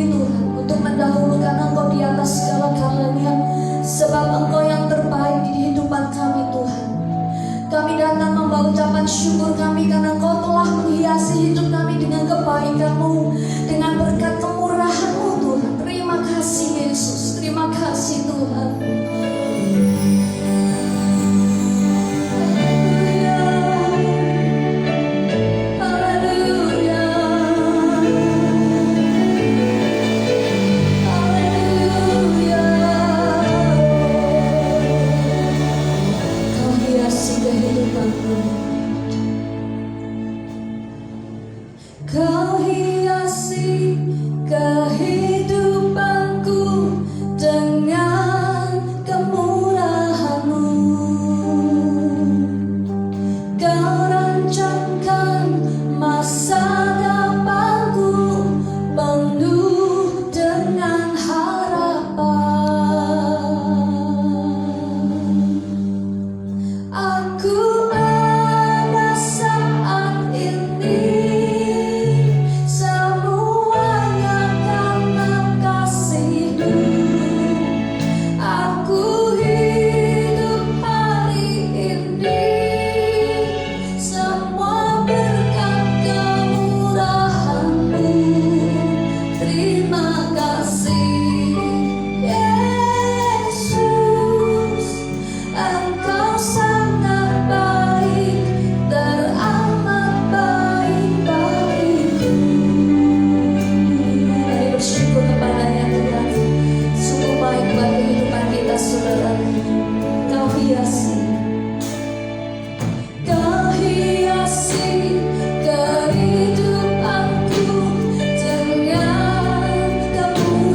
tinggi Tuhan, untuk mendahulukan Engkau di atas segala-galanya, sebab Engkau yang terbaik di kehidupan kami Tuhan. Kami datang membawa ucapan syukur kami karena Engkau telah menghiasi hidup kami dengan kebaikan-Mu, dengan berkat kemurahan-Mu Tuhan. Terima kasih Yesus, terima kasih Tuhan. Kau hiasi kehidupanku dengan kemurahan-Mu. Kau rancangkan masa depanku penuh dengan harapan. Aku ada saat ini kehidupanku dengan kemurahan-Mu.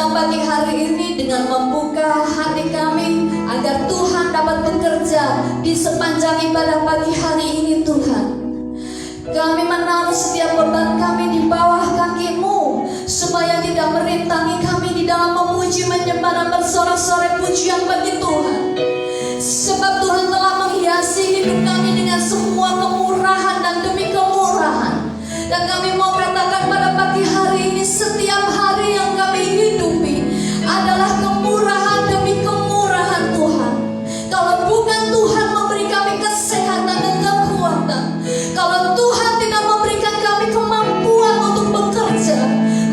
pada pagi hari ini dengan membuka hati kami agar Tuhan dapat bekerja di sepanjang ibadah pagi hari ini Tuhan. Kami menaruh setiap beban kami di bawah kaki-Mu supaya tidak merintangi kami di dalam memuji, menyembah dan bersorak-sorai pujian bagi Tuhan. Sebab Tuhan telah menghiasi hidup kami dengan semua kemurahan dan demi kemurahan. Dan kami mau katakan pada pagi hari ini, setiap hari yang kami hidupi adalah kemurahan demi kemurahan Tuhan. Kalau bukan Tuhan memberi kami kesehatan dan kekuatan, kalau Tuhan tidak memberikan kami kemampuan untuk bekerja,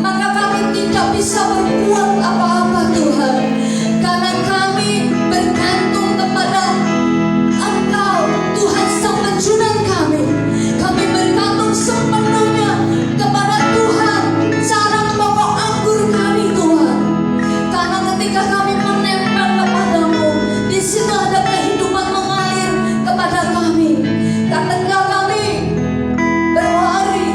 maka kami tidak bisa berbuat apa-apa Tuhan. Karena kami bergantung kepada Engkau, Tuhan Sang Penjunan kami. Kami bergantung sepenuhnya kepada Tuhan, cara membawa anggur kami Tuhan. Karena ketika kami menempel kepadamu, di situ ada kehidupan mengalir kepada kami. Ketika kami berlari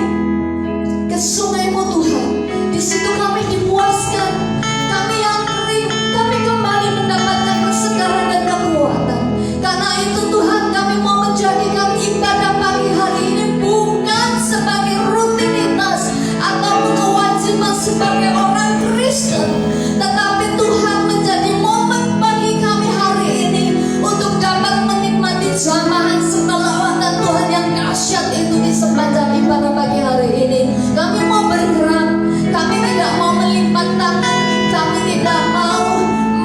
ke sungai-Mu Tuhan, di situ kami dipuaskan. Kami yang kering, kami kembali mendapatkan kesegaran dan kekuatan. Karena itu Tuhan, kami mau menjadikan ibadah pagi hari ini bukan sebagai rutinitas atau kewajiban sebagai orang Kristen, tetapi Tuhan menjadi momen bagi kami hari ini untuk dapat menikmati jamahan selawatan Tuhan yang dahsyat itu di sepanjang ibadah pagi hari ini. Kami mau bergerak, kami tidak mau melipat tangan, kami tidak mau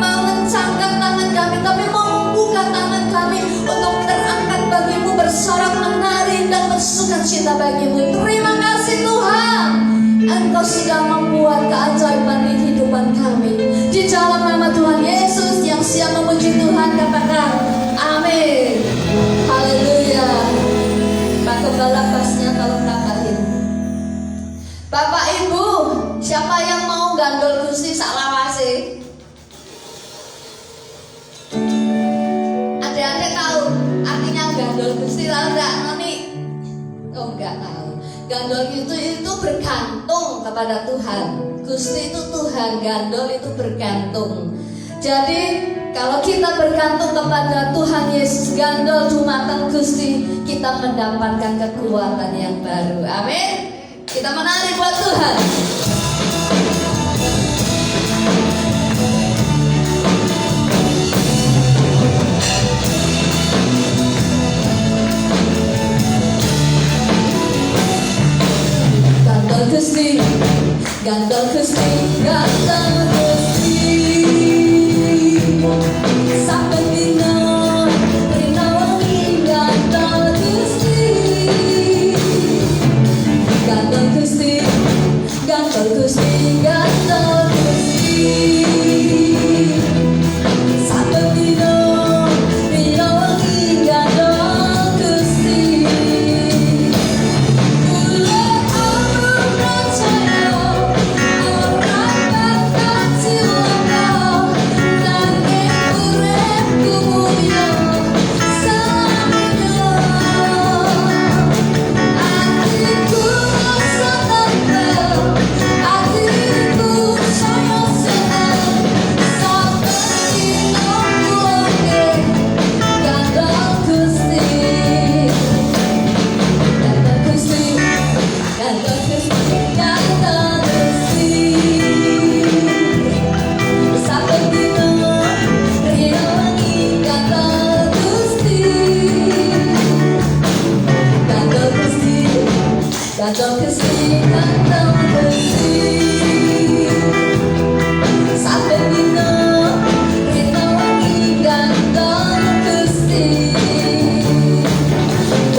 mengencangkan tangan kami, kami mau membuka tangan kami untuk terangkat bagi-Mu, bersorak, menari dan bersukacita bagi-Mu. Terima kasih Tuhan, Engkau sudah membuat keajaiban di kehidupan kami. Di dalam nama Tuhan Yesus yang siap memuji Tuhan, katakan amin. Haleluya. Pak Kepala Pasnya tolong angkatin. Bapak Ibu, siapa yang mau gandol Gusti saklawase? Adik-adik tahu artinya gandol Gusti tahu enggak Noni? Oh enggak tahu. Gandol itu bergantung kepada Tuhan. Gusti itu Tuhan, gandol itu bergantung. Jadi kalau kita bergantung kepada Tuhan Yesus, gandol dumateng Gusti, kita mendapatkan kekuatan yang baru. Amin. Kita menari buat Tuhan. Gandol Gusti, gandol Gusti, gandol Gusti. Sampai dino, rina wangi gandol Gusti. Gandol Gusti, gandol Gusti, gandol Gusti. Sampai dino, rina wangi gandol Gusti. Gandol Gusti, gandol Gusti. Sampai dino, rina wangi gandol Gusti.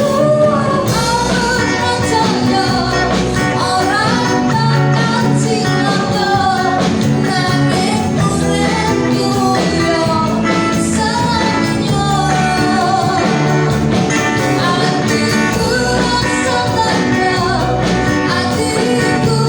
Orang percaya, orang takkan cinta, nanging urip dunya selamanya. Hatiku rasa tenang, hatiku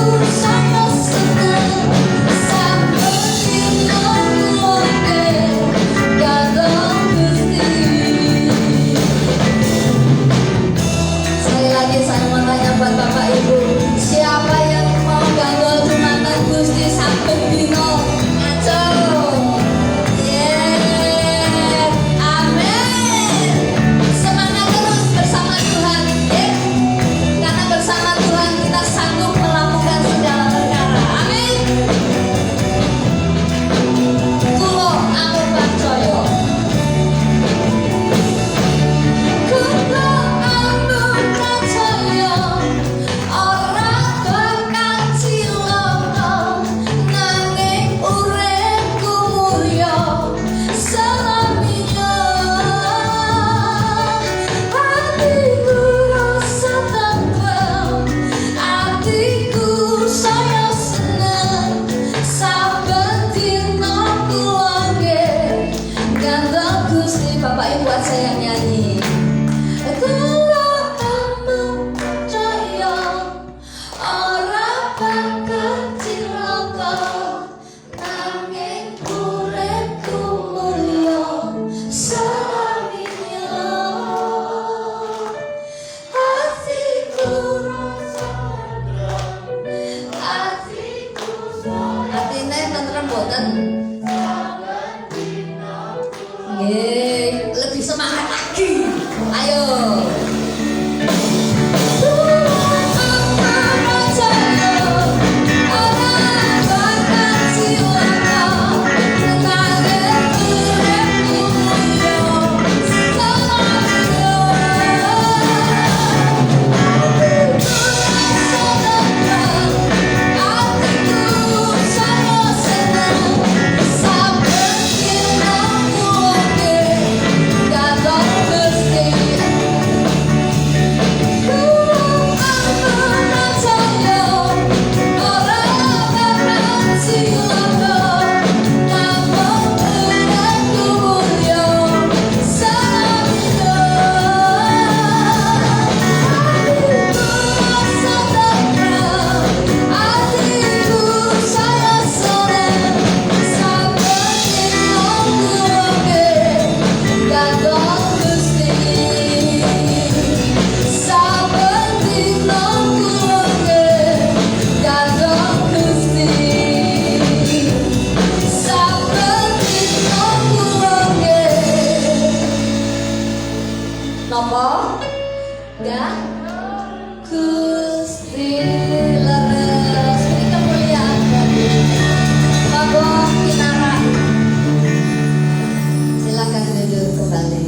boten? Lebih semangat lagi. Ayo. Nopo? Dah? Gusti leres. Ini kemuliaan dari Bapak Kinara. Silakan duduk kembali.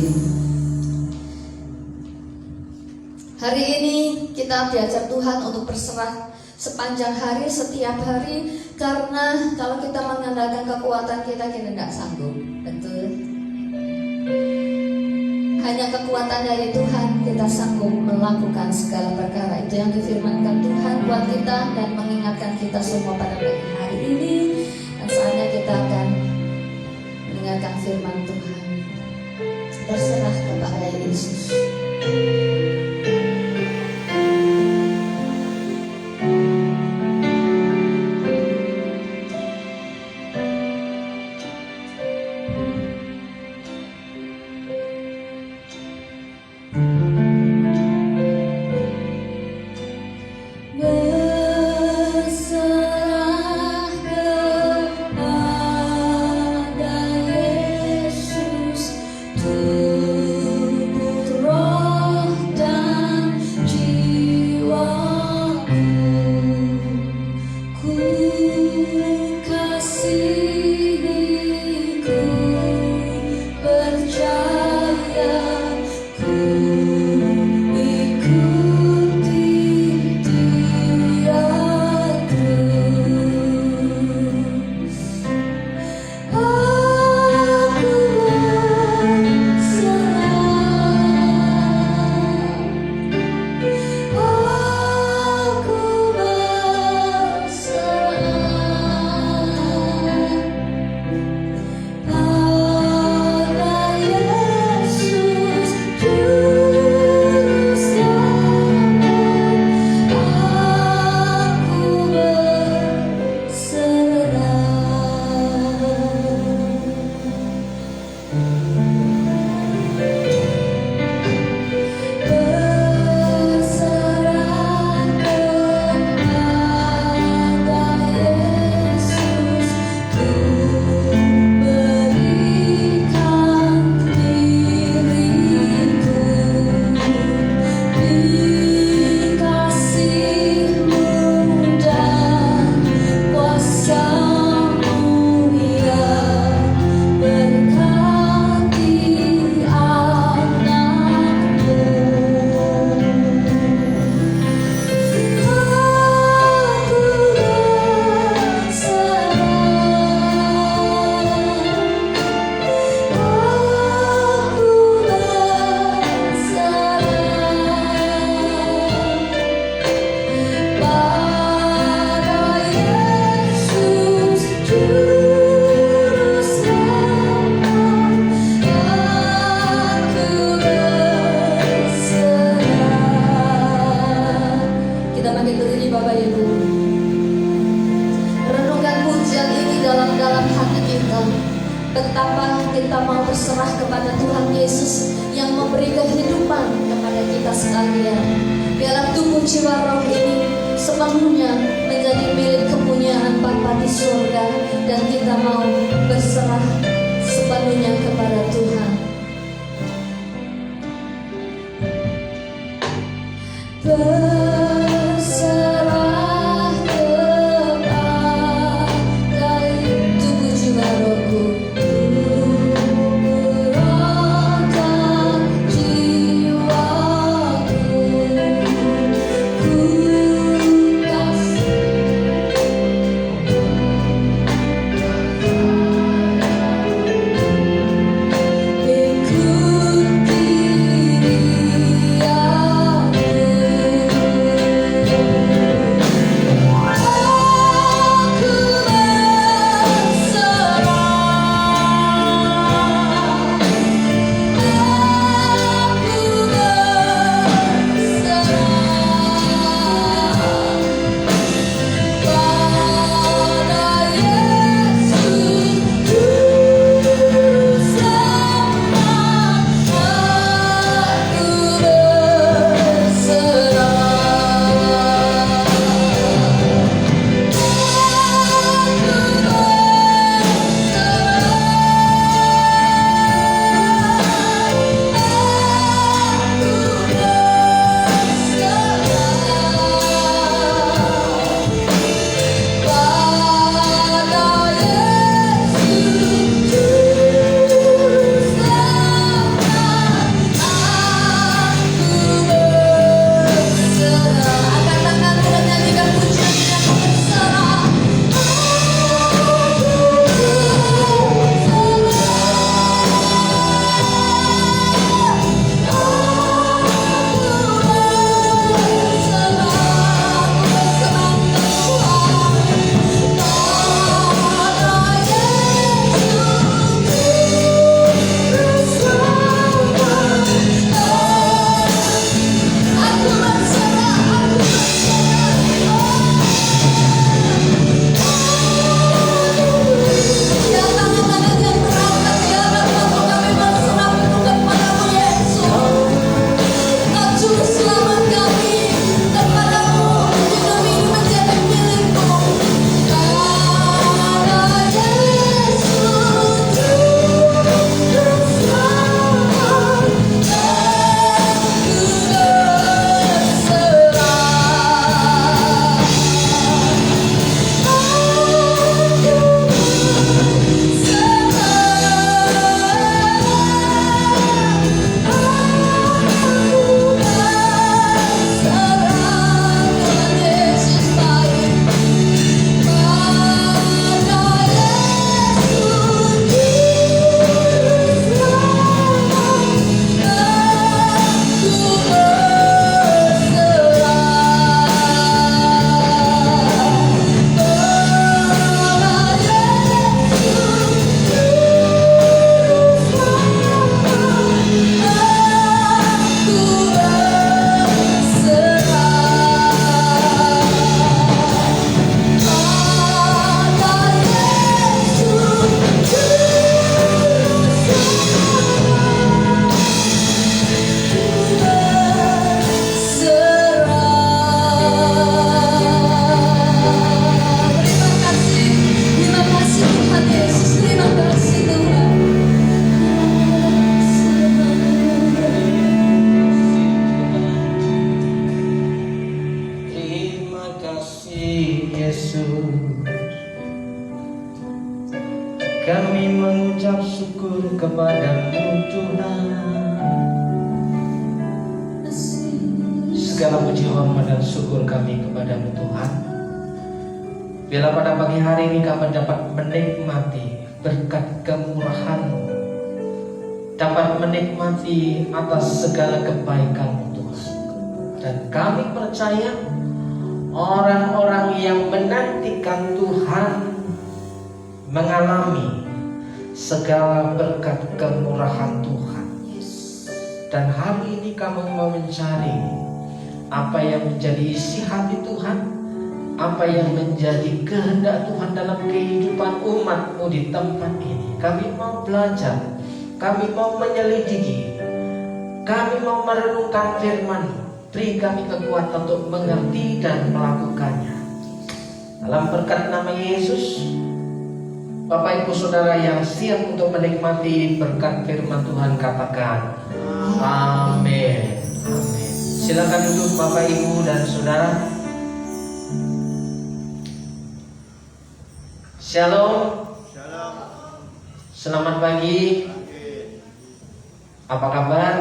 Hari ini kita diajak Tuhan untuk berserah sepanjang hari, setiap hari. Karena kalau kita mengandalkan kekuatan kita tidak sanggup. Betul? Hanya kekuatan dari Tuhan kita sanggup melakukan segala perkara. Itu yang difirmankan Tuhan buat kita dan mengingatkan kita semua pada pagi hari ini. Dan saatnya kita akan mendengarkan firman Tuhan. Berserah kepada Yesus. betapa kita mau berserah kepada Tuhan Yesus yang memberi kehidupan kepada kita sekalian. Biarlah tubuh jiwa roh ini sepenuhnya menjadi milik kepunyaan Bapa di di surga, dan kita mau berserah sepenuhnya kepada Tuhan. Berserah kepada tubuh jiwa rohku, rohkan jiwaku, ku kasih. Kami mengucap syukur kepadamu Tuhan. Segala puji hormat dan syukur kami kepadamu Tuhan. Bila pada pagi hari ini kami dapat menikmati berkat kemurahan-Mu, dapat menikmati atas segala kebaikan-Mu Tuhan. Dan kami percaya orang-orang yang menantikan Tuhan mengalami segala berkat kemurahan Tuhan. Dan hari ini kami mau mencari apa yang menjadi isi hati Tuhan, apa yang menjadi kehendak Tuhan dalam kehidupan umat-Mu di tempat ini. Kami mau belajar, kami mau menyelidiki, kami mau merenungkan firman-Mu. Beri kami kekuatan untuk mengerti dan melakukannya. Dalam berkat nama Yesus, Bapak Ibu Saudara yang siap untuk menikmati berkat firman Tuhan, katakan amin. Amin. Silakan duduk Bapak Ibu dan Saudara. Shalom. Selamat pagi. Apa kabar?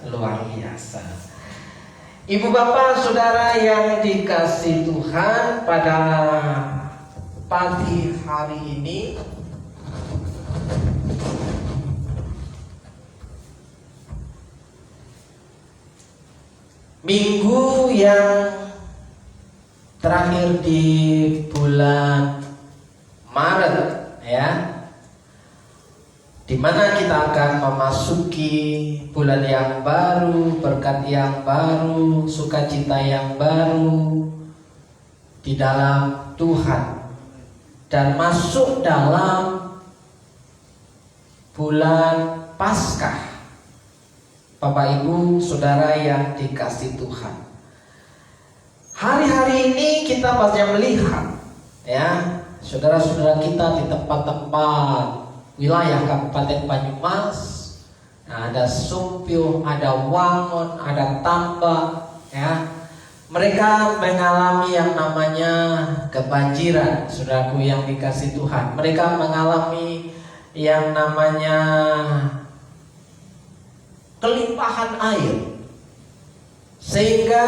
Luar biasa. Ibu bapak saudara yang dikasih Tuhan, pada pagi hari ini minggu yang terakhir di bulan Maret, ya, di mana kita akan memasuki bulan yang baru, berkat yang baru, sukacita yang baru di dalam Tuhan, dan masuk dalam bulan Paskah. Bapak Ibu Saudara yang dikasih Tuhan, hari-hari ini kita pasti melihat, ya, saudara-saudara kita di tempat-tempat wilayah Kabupaten Banyumas, ada Sumpio, ada Wangon, ada Tambak, ya. Mereka mengalami yang namanya kebanjiran, saudaraku yang dikasih Tuhan. Mereka mengalami yang namanya kelimpahan air, sehingga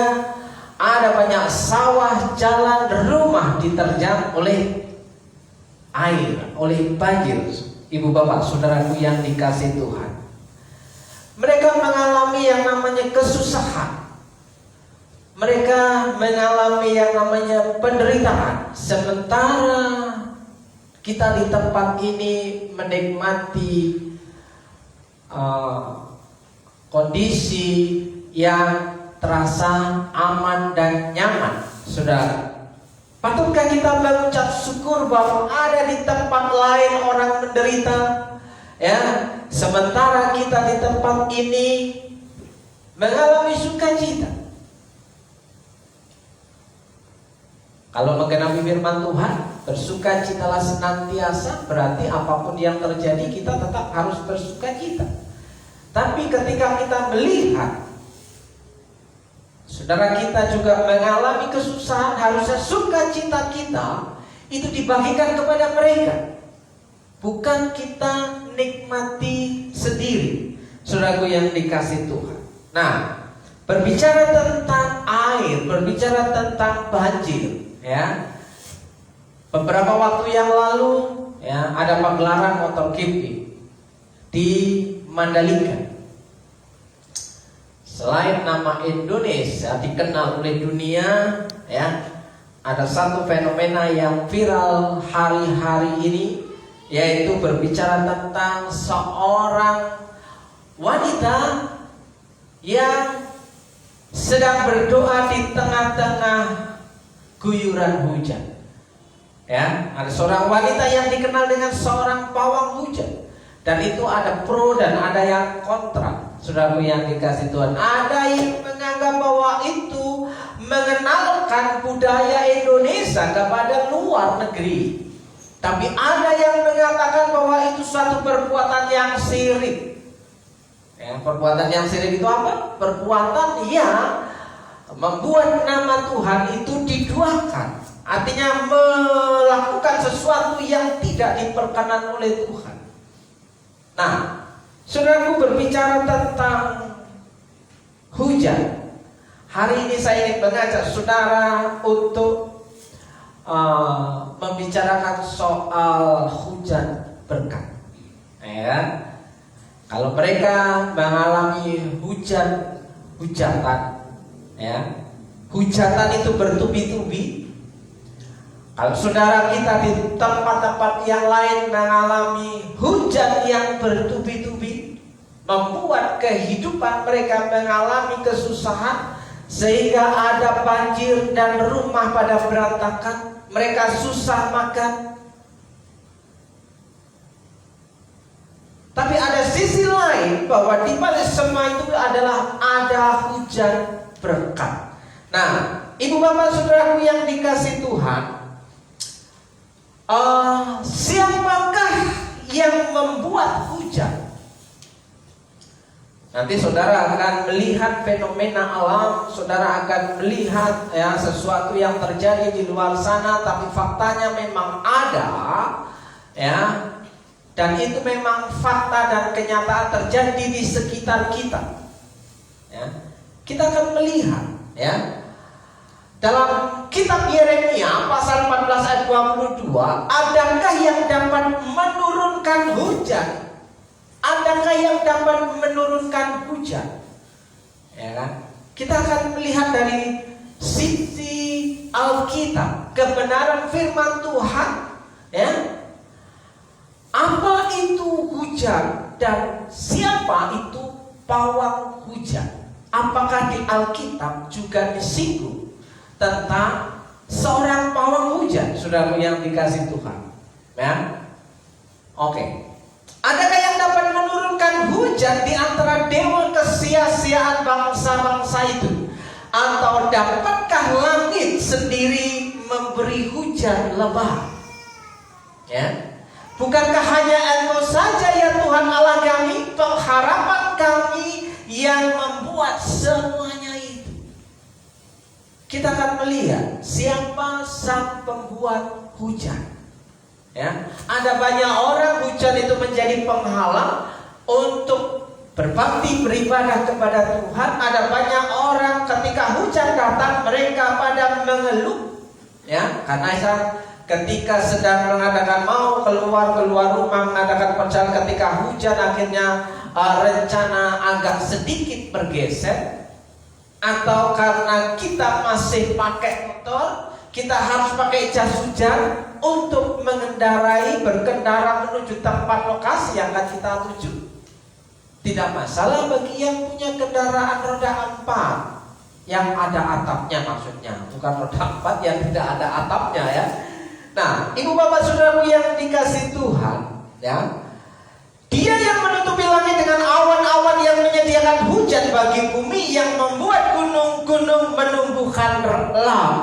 ada banyak sawah, jalan, rumah diterjang oleh air, oleh banjir. Ibu bapak saudaraku yang dikasih Tuhan, mereka mengalami yang namanya kesusahan, mereka mengalami yang namanya penderitaan. Sementara kita di tempat ini menikmati kondisi yang terasa aman dan nyaman, saudara. Patutkah kita mengucap syukur bahwa ada di tempat lain orang menderita, ya, sementara kita di tempat ini mengalami sukacita. Kalau menggenapi firman Tuhan, bersukacitalah senantiasa, berarti apapun yang terjadi kita tetap harus bersukacita. Tapi ketika kita melihat saudara kita juga mengalami kesusahan, harusnya sukacita kita itu dibagikan kepada mereka, bukan kita nikmati sendiri, saudaraku yang dikasih Tuhan. Nah, berbicara tentang air, berbicara tentang banjir, ya, beberapa waktu yang lalu, ya, ada pagelaran MotoGP di Mandalika. Selain nama Indonesia dikenal oleh dunia, ya, ada satu fenomena yang viral hari-hari ini, yaitu berbicara tentang seorang wanita yang sedang berdoa di tengah-tengah guyuran hujan. Ya, ada seorang wanita yang dikenal dengan seorang pawang hujan, dan itu ada pro dan ada yang kontra. Saudaraku yang dikasih Tuhan, ada yang menganggap bahwa itu mengenalkan budaya Indonesia kepada luar negeri, tapi ada yang mengatakan bahwa itu suatu perbuatan yang syirik. Ya, perbuatan yang syirik itu apa? Perbuatan yang membuat nama Tuhan itu diduakan, artinya melakukan sesuatu yang tidak diperkenan oleh Tuhan. Nah, saudaraku, berbicara tentang hujan, hari ini saya ingin mengajak saudara untuk membicarakan soal hujan berkat. Ya, kalau mereka mengalami hujatan, ya, hujatan itu bertubi-tubi. Kalau saudara kita di tempat-tempat yang lain mengalami hujan yang bertubi-tubi, membuat kehidupan mereka mengalami kesusahan, sehingga ada banjir dan rumah pada berantakan, mereka susah makan. Tapi ada sisi lain, bahwa di balik semua itu adalah ada hujan berkat. Nah, ibu bapak saudaraku yang dikasih Tuhan, Siapakah yang membuat hujan? Nanti saudara akan melihat fenomena alam, saudara akan melihat ya sesuatu yang terjadi di luar sana, tapi faktanya memang ada, ya, dan itu memang fakta dan kenyataan terjadi di sekitar kita. Ya, kita akan melihat, ya, dalam kitab Yeremia pasal 14 ayat 22, adakah yang dapat menurunkan hujan? Adakah yang dapat menurunkan hujan? Ya kan? Kita akan melihat dari sisi Alkitab, kebenaran firman Tuhan, ya. Apa itu hujan dan siapa itu pawang hujan? Apakah di Alkitab juga disinggung tentang seorang pawang hujan, saudara yang dikasih Tuhan? Ya. Oke. Adakah yang dapat menurunkan hujan di antara dewa kesia-siaan bangsa-bangsa itu? Atau dapatkah langit sendiri memberi hujan lebat? Ya. Bukankah hanya Engkau saja ya Tuhan Allah kami, pengharapan kami, yang membuat semuanya itu? Kita akan melihat siapa sang pembuat hujan. Ya, ada banyak orang hujan itu menjadi penghalang untuk berbakti beribadah kepada Tuhan. Ada banyak orang ketika hujan datang mereka pada mengeluh, ya, karena ketika sedang mengadakan mau keluar rumah mengadakan perjalanan, ketika hujan akhirnya rencana agak sedikit bergeser, atau karena kita masih pakai motor, kita harus pakai jas hujan untuk berkendara menuju tempat lokasi yang akan kita tuju. Tidak masalah bagi yang punya kendaraan roda 4 yang ada atapnya, maksudnya bukan roda 4 yang tidak ada atapnya, ya. Nah, ibu bapak saudaraku yang dikasih Tuhan, ya, Dia yang menutupi langit dengan awan-awan, yang menyediakan hujan bagi bumi, yang membuat gunung-gunung menumbuhkan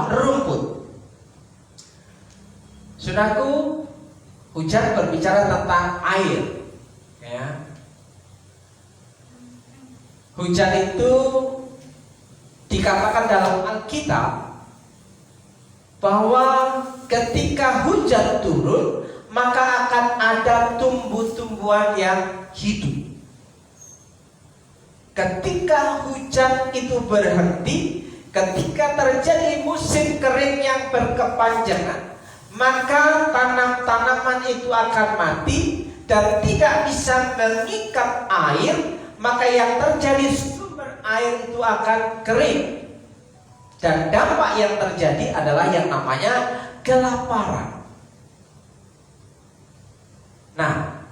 rumput. Saudaraku, hujan berbicara tentang air, ya. Hujan itu dikatakan dalam Alkitab bahwa ketika hujan turun, maka akan ada tumbuh-tumbuhan yang hidup. Ketika hujan itu berhenti, ketika terjadi musim kering yang berkepanjangan, maka tanam-tanaman itu akan mati dan tidak bisa mengikat air, maka yang terjadi sumber air itu akan kering. Dan dampak yang terjadi adalah yang namanya kelaparan. Nah,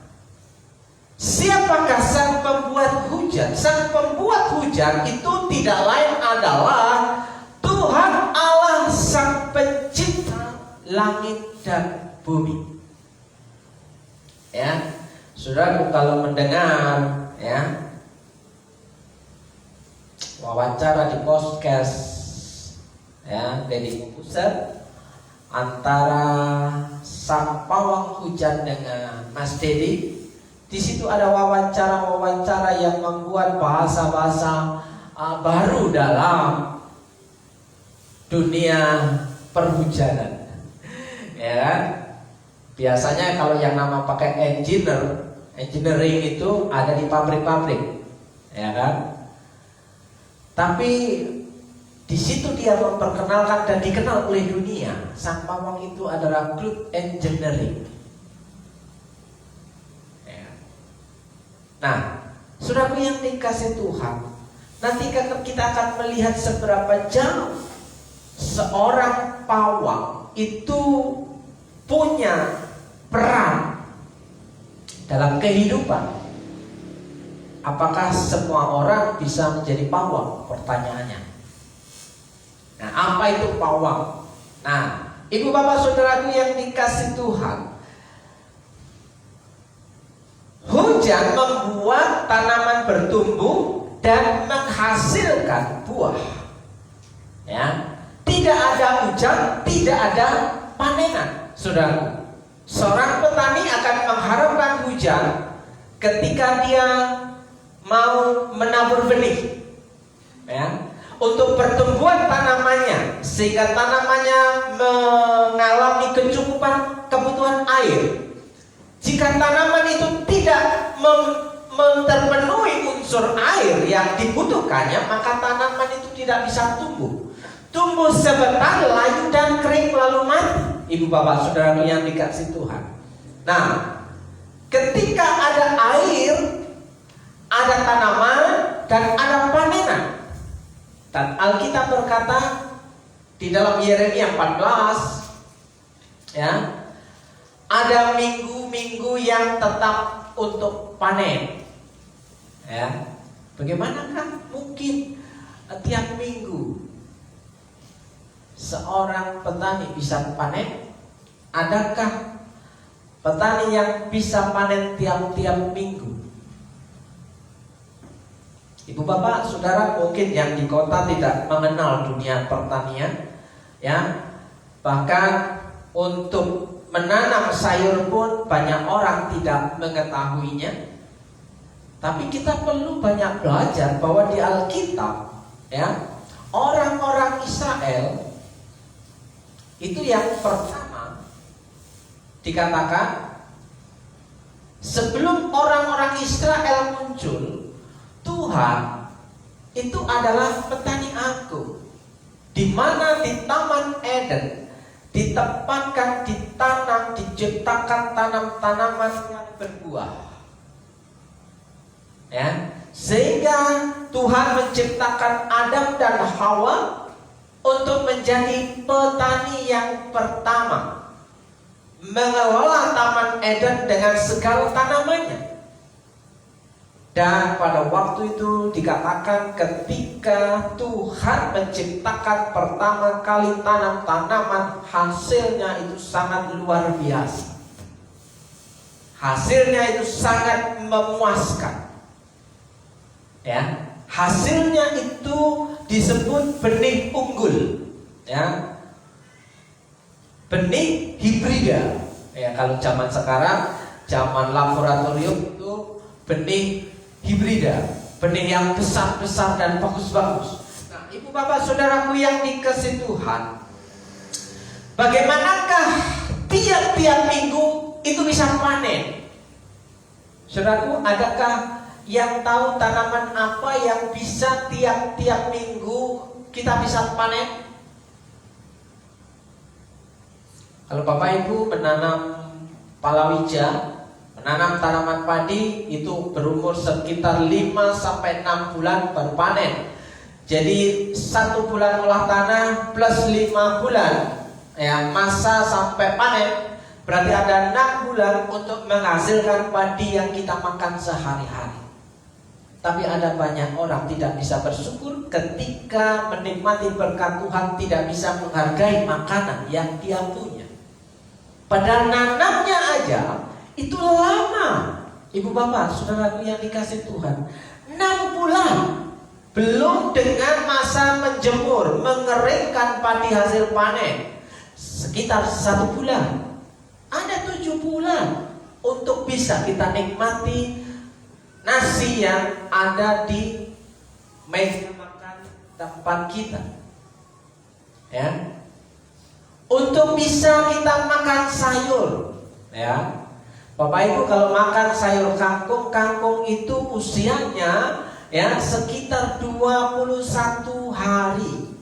siapakah sang pembuat hujan? Sang pembuat hujan itu tidak lain adalah Tuhan Allah, sang pencipta langit dan bumi. Ya, saudara, kalau mendengar, ya, wawancara di podcast, ya, Deddy Kompuser, antara sang pawang hujan dengan Mas Dedi. Di situ ada wawancara-wawancara yang membuat bahasa-bahasa baru dalam dunia perhujanan. Ya kan? Biasanya kalau yang nama pakai engineering itu ada di pabrik-pabrik, ya kan? Tapi di situ dia memperkenalkan dan dikenal oleh dunia. Sang pawang itu adalah grup engineering. Ya. Nah, saudaraku yang dikasih Tuhan, nanti kita akan melihat seberapa jauh seorang pawang itu punya peran dalam kehidupan. Apakah semua orang bisa menjadi pawang? Pertanyaannya. Nah, apa itu pawang? Nah, ibu bapak saudaraku yang dikasih Tuhan, hujan membuat tanaman bertumbuh dan menghasilkan buah. Ya, tidak ada hujan, tidak ada panenan, saudaraku. Seorang petani akan mengharapkan hujan ketika dia mau menabur benih, ya, untuk pertumbuhan tanamannya, sehingga tanamannya mengalami kecukupan kebutuhan air. Jika tanaman itu tidak terpenuhi unsur air yang dibutuhkannya, maka tanaman itu tidak bisa tumbuh. Tumbuh sebentar, layu dan kering lalu mati. Ibu bapak saudara yang dikasih Tuhan. Nah, ketika ada air, ada tanaman dan ada panenan. Dan Alkitab berkata di dalam Yeremia 14, ya, ada minggu-minggu yang tetap untuk panen. Ya, bagaimanakah mungkin tiap minggu seorang petani bisa panen? Adakah petani yang bisa panen tiap-tiap minggu? Ibu bapak saudara mungkin yang di kota tidak mengenal dunia pertanian, ya. Bahkan untuk menanam sayur pun banyak orang tidak mengetahuinya. Tapi kita perlu banyak belajar bahwa di Alkitab, ya, orang-orang Israel itu yang pertama dikatakan sebelum orang-orang Israel muncul, Tuhan itu adalah petani agung, di mana di Taman Eden ditempatkan, ditanam, diciptakan tanam-tanaman yang berbuah, ya, sehingga Tuhan menciptakan Adam dan Hawa untuk menjadi petani yang pertama, mengelola Taman Eden dengan segala tanamannya. Dan pada waktu itu dikatakan ketika Tuhan menciptakan pertama kali tanaman, hasilnya itu sangat luar biasa. Hasilnya itu sangat memuaskan. Ya, hasilnya itu disebut benih unggul, ya, benih hibrida. Ya, kalau zaman sekarang, zaman laboratorium itu benih hibrida, benih yang besar-besar dan bagus-bagus. Nah, ibu bapak saudaraku yang dikasihi Tuhan, bagaimanakah tiap-tiap minggu itu bisa panen? Saudaraku, adakah yang tahu tanaman apa yang bisa tiap-tiap minggu kita bisa panen? Kalau bapak ibu menanam palawija, menanam tanaman padi, itu berumur sekitar 5-6 bulan baru panen. Jadi 1 bulan olah tanah plus 5 bulan, ya, masa sampai panen, berarti ada 6 bulan untuk menghasilkan padi yang kita makan sehari-hari. Tapi ada banyak orang tidak bisa bersyukur ketika menikmati berkat Tuhan, tidak bisa menghargai makanan yang dia punya. Padahal nanamnya aja itu lama. Ibu bapak saudaraku yang dikasih Tuhan, 6 bulan, belum dengan masa menjemur, mengeringkan padi hasil panen, sekitar 1 bulan. Ada 7 bulan untuk bisa kita nikmati nasi yang ada di meja makan tempat kita, ya, untuk bisa kita makan sayur, ya. Bapak ibu kalau makan sayur kangkung, kangkung itu usianya, ya, sekitar 21 hari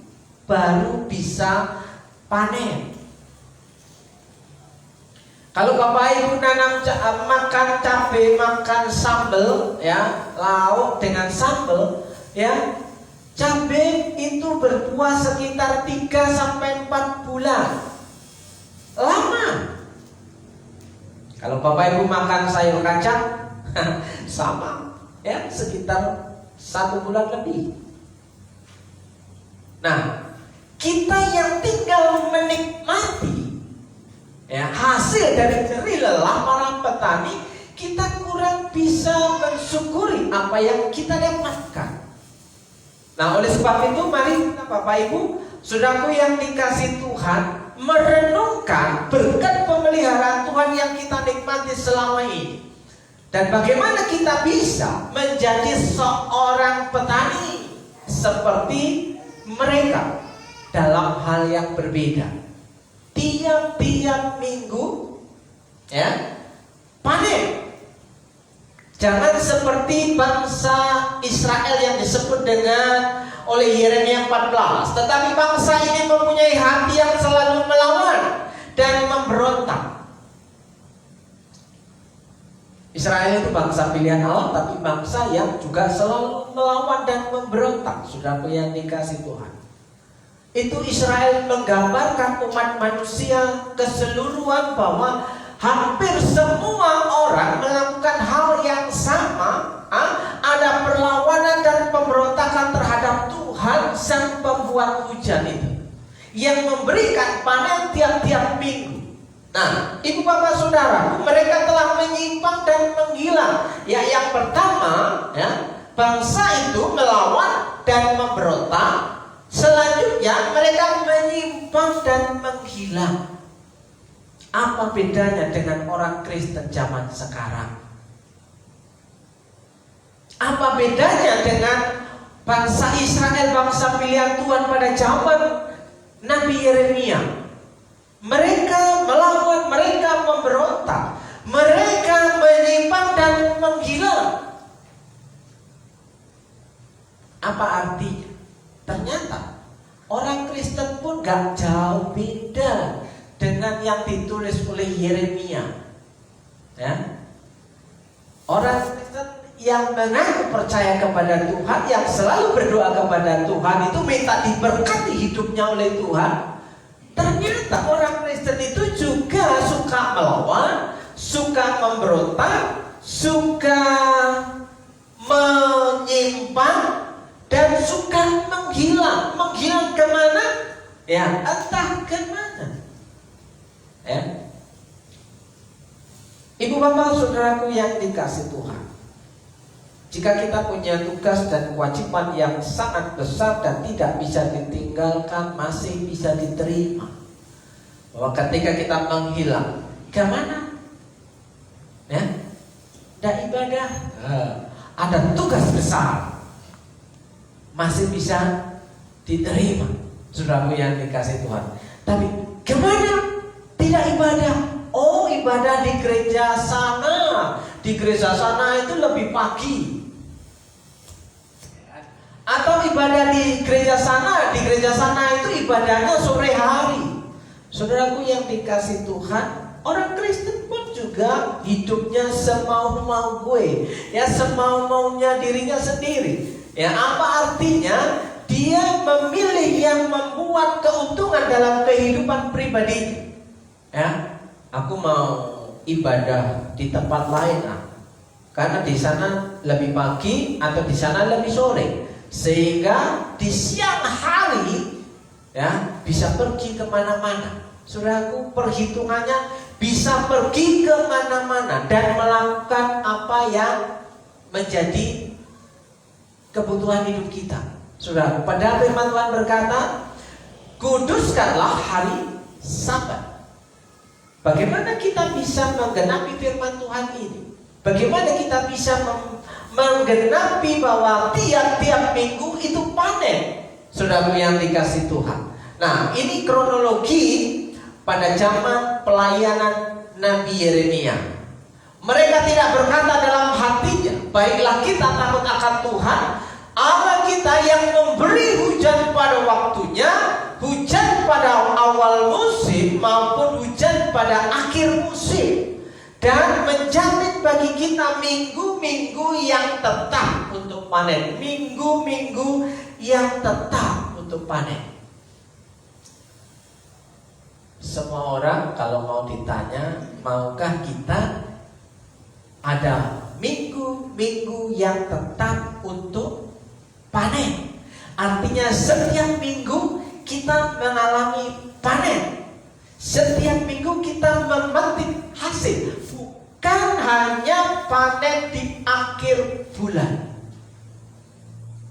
baru bisa panen. Kalau bapak ibu makan cabai, makan sambal, ya, lauk dengan sambal, ya, cabai itu berbuah sekitar 3-4 bulan. Lama. Kalau bapak ibu makan sayur kacang, sama, ya, sekitar 1 bulan lebih. Nah, kita yang tinggal menikmati, ya, hasil dari jerih lelah para petani, kita kurang bisa mensyukuri apa yang kita dapatkan. Nah, oleh sebab itu mari kita bapak ibu saudaraku yang dikasih Tuhan merenungkan berkat pemeliharaan Tuhan yang kita nikmati selama ini. Dan bagaimana kita bisa menjadi seorang petani seperti mereka dalam hal yang berbeda. Tiap-tiap minggu ya, panen. Jangan seperti bangsa Israel yang disebut dengan oleh Yeremia 14. Tetapi bangsa ini mempunyai hati yang selalu melawan dan memberontak. Israel itu bangsa pilihan Allah, tapi bangsa yang juga selalu melawan dan memberontak. Saudaraku yang dikasihi Tuhan, itu Israel menggambarkan umat manusia keseluruhan bahwa hampir semua orang melakukan hal yang sama. Ada perlawanan dan pemberontakan terhadap Tuhan sang pembuat hujan itu, yang memberikan panen tiap-tiap minggu. Nah, ibu bapak saudara, mereka telah menyimpang dan menghilang. Ya, yang pertama, ya, bangsa itu melawan dan memberontak. Selanjutnya, mereka menyimpang dan menghilang. Apa bedanya dengan orang Kristen zaman sekarang? Apa bedanya dengan bangsa Israel, bangsa pilihan Tuhan pada zaman Nabi Yeremia? Mereka melawan, mereka memberontak, mereka menyimpang dan menghilang. Apa artinya? Ternyata orang Kristen pun gak jauh beda dengan yang ditulis oleh Yeremia. Ya, orang Kristen yang mengaku percaya kepada Tuhan, yang selalu berdoa kepada Tuhan, itu minta diberkati hidupnya oleh Tuhan. Ternyata orang Kristen itu juga suka melawan, suka memberontak, suka menyimpang, dan suka menghilang. Menghilang kemana? Ya, entah kemana. Ya. Ibu bapak saudaraku yang dikasihi Tuhan, jika kita punya tugas dan kewajiban yang sangat besar dan tidak bisa ditinggalkan, masih bisa diterima, bahwa ketika kita menghilang, kemana? Ya, tidak ibadah, ada tugas besar, masih bisa diterima, saudaraku yang dikasihi Tuhan. Tapi kemana? Tidak ibadah. Oh, ibadah di gereja sana. Di gereja sana itu lebih pagi. Atau ibadah di gereja sana itu ibadahnya sore hari. Saudaraku yang dikasihi Tuhan, orang Kristen pun juga hidupnya semau-mau gue, ya, semau-maunya dirinya sendiri. Ya, apa artinya? Dia memilih yang membuat keuntungan dalam kehidupan pribadinya. Ya, aku mau ibadah di tempat lain, karena di sana lebih pagi atau di sana lebih sore. Sehingga di siang hari, ya, bisa pergi kemana-mana. Saudaraku, perhitungannya bisa pergi kemana-mana dan melakukan apa yang menjadi kebutuhan hidup kita. Saudaraku, padahal firman Tuhan berkata, kuduskanlah hari Sabat. Bagaimana kita bisa menggenapi firman Tuhan ini? Bagaimana kita bisa menggenapi bahwa tiap-tiap minggu itu panen? Saudaraku yang dikasihi Tuhan. Nah, ini kronologi pada zaman pelayanan Nabi Yeremia. Mereka tidak berkata dalam hatinya, baiklah kita takut akan Tuhan, Allah kita yang memberi hujan pada waktunya, hujan pada awal musim maupun hujan pada akhir musim, dan menjamin bagi kita minggu-minggu yang tetap untuk panen. Minggu-minggu yang tetap untuk panen. Semua orang kalau mau ditanya, maukah kita ada minggu-minggu yang tetap untuk panen? Artinya setiap minggu kita mengalami panen. Setiap minggu kita memetik hasil. Bukan hanya panen di akhir bulan.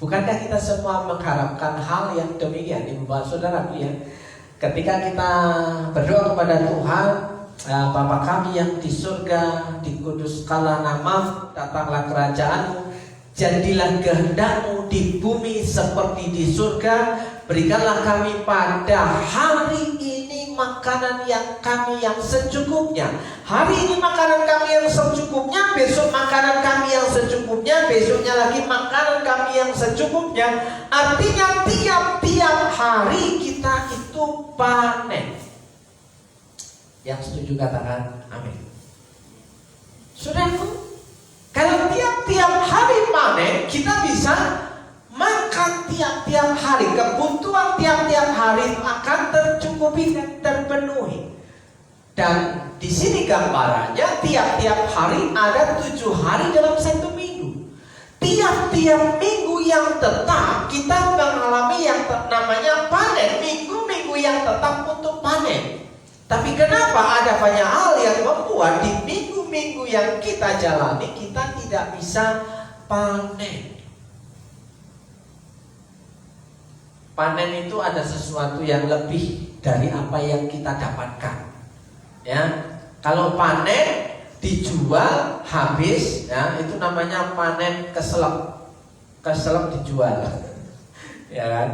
Bukankah kita semua mengharapkan hal yang demikian, ibu bapak saudara ya? Ketika kita berdoa kepada Tuhan, Bapa kami yang di surga, dikuduskanlah namamu, datanglah kerajaanmu, jadilah kehendakmu di bumi seperti di surga. Berikanlah kami pada hari ini makanan yang kami yang secukupnya. Hari ini makanan kami yang secukupnya, besok makanan kami yang secukupnya, besoknya lagi makanan kami yang secukupnya. Artinya tiap-tiap hari kita itu panen. Yang setuju katakan amin. Saudaraku, kalau tiap-tiap hari panen, kita bisa makan tiap-tiap hari. Kebutuhan tiap-tiap hari akan tercukupi dan terpenuhi. Dan di sini gambarannya, tiap-tiap hari ada 7 hari dalam 1 minggu. Tiap-tiap minggu yang tetap kita mengalami yang namanya panen. Minggu-minggu yang tetap untuk panen. Tapi kenapa ada banyak hal yang membuat di minggu-minggu yang kita jalani kita tidak bisa panen? Panen itu ada sesuatu yang lebih dari apa yang kita dapatkan. Ya, kalau panen dijual habis, ya itu namanya panen keselak. Keselak dijual, ya kan?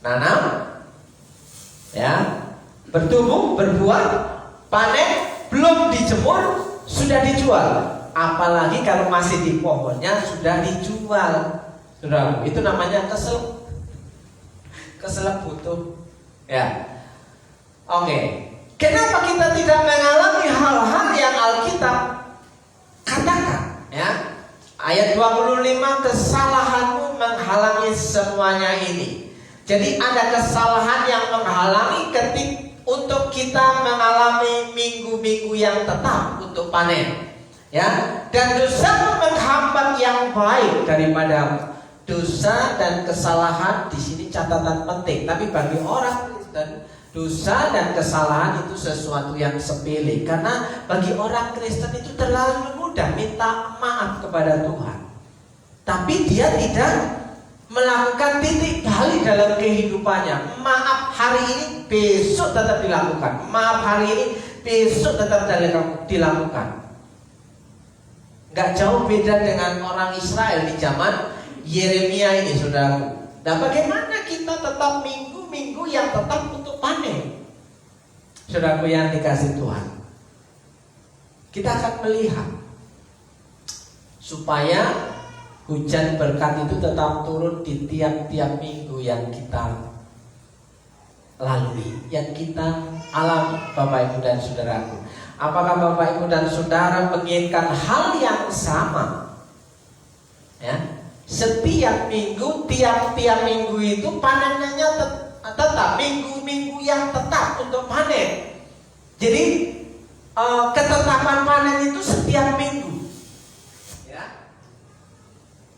Nanam, ya. Bertumbuh, berbuah, panen, belum dijemur, sudah dijual. Apalagi kalau masih di pohonnya sudah dijual. Sudah, itu namanya keselak. Keselak butuh. Ya. Oke. Kenapa kita tidak mengalami hal-hal yang Alkitab katakan? Ya. Ayat 25, kesalahanmu menghalangi semuanya ini. Jadi ada kesalahan yang menghalangi untuk kita mengalami minggu-minggu yang tetap untuk panen, ya. Dan dosa menghambat yang baik daripada dosa dan kesalahan. Di sini catatan penting. Tapi bagi orang Kristen, dosa dan kesalahan itu sesuatu yang sepele. Karena bagi orang Kristen itu terlalu mudah minta maaf kepada Tuhan. Tapi dia tidak melakukan titik balik dalam kehidupannya. Maaf hari ini, besok tetap dilakukan. Maaf hari ini, besok tetap dilakukan. Gak jauh beda dengan orang Israel di zaman Yeremia ini, saudaraku. Nah, bagaimana kita tetap minggu-minggu yang tetap untuk panen? Saudaraku yang dikasih Tuhan, kita akan melihat supaya hujan berkat itu tetap turun di tiap-tiap minggu yang kita lalui, yang kita alami, Bapak Ibu dan Saudaraku. Apakah Bapak Ibu dan Saudara menginginkan hal yang sama? Ya, setiap minggu, tiap-tiap minggu itu panenannya tetap, minggu-minggu yang tetap untuk panen. Jadi ketetapan panen itu setiap minggu.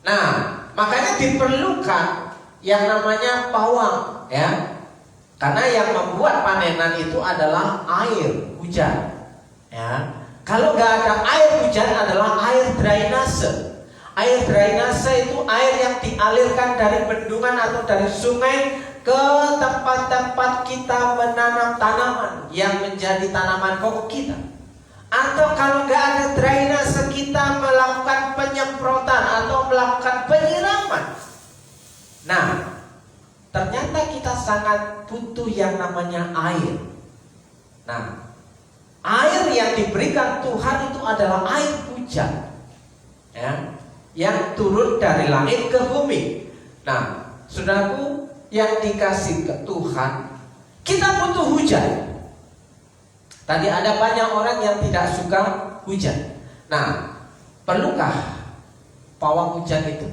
Nah, makanya diperlukan yang namanya pawang, ya. Karena yang membuat panenan itu adalah air hujan, ya. Kalau nggak ada air hujan adalah air drainase. Air drainase itu air yang dialirkan dari bendungan atau dari sungai ke tempat-tempat kita menanam tanaman yang menjadi tanaman pokok kita. Atau kalau nggak ada drainase, kita melakukan penyemprotan atau melakukan penyiraman. Nah, ternyata kita sangat butuh yang namanya air. Nah, air yang diberikan Tuhan itu adalah air hujan, ya, yang turun dari langit ke bumi. Nah, saudaraku yang dikasih ke Tuhan, kita butuh hujan. Tadi ada banyak orang yang tidak suka hujan. Nah, perlukah pawang hujan itu?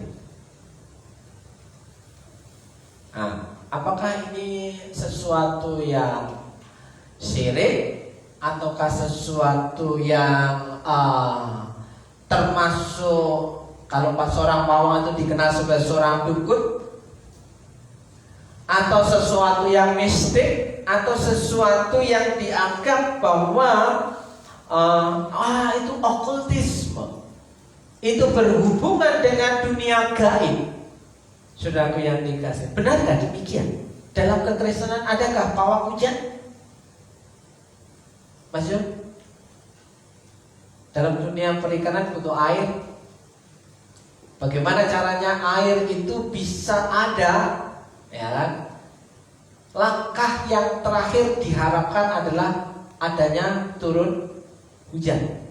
Nah, apakah ini sesuatu yang syirik ataukah sesuatu yang termasuk kalau pas seorang pawang itu dikenal sebagai seorang dukun, atau sesuatu yang mistik, atau sesuatu yang dianggap bahwa itu okultisme, itu berhubungan dengan dunia gaib. Saudaraku yang dikasih, benarkah demikian? Dalam kekristenan adakah pawang hujan? Mas Yun? Dalam dunia perikanan butuh air. Bagaimana caranya air itu bisa ada, ya kan? Langkah yang terakhir diharapkan adalah adanya turun hujan,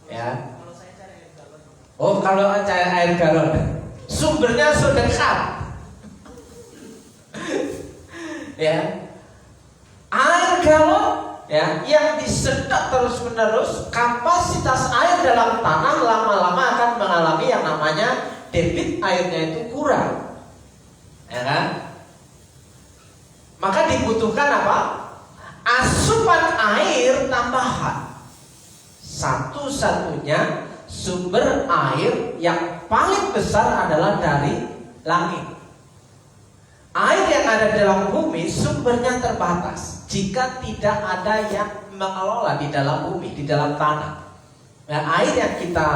ya. Oh, kalau cari air galon, sumbernya sudah dekat, ya. Air galon, ya, yang disedot terus menerus, kapasitas air dalam tanah lama-lama akan mengalami yang namanya debit airnya itu kurang, ya kan? Maka dibutuhkan apa? Asupan air tambahan. Satu-satunya sumber air yang paling besar adalah dari langit. Air yang ada dalam bumi sumbernya terbatas jika tidak ada yang mengelola di dalam bumi, di dalam tanah. Nah, air yang kita,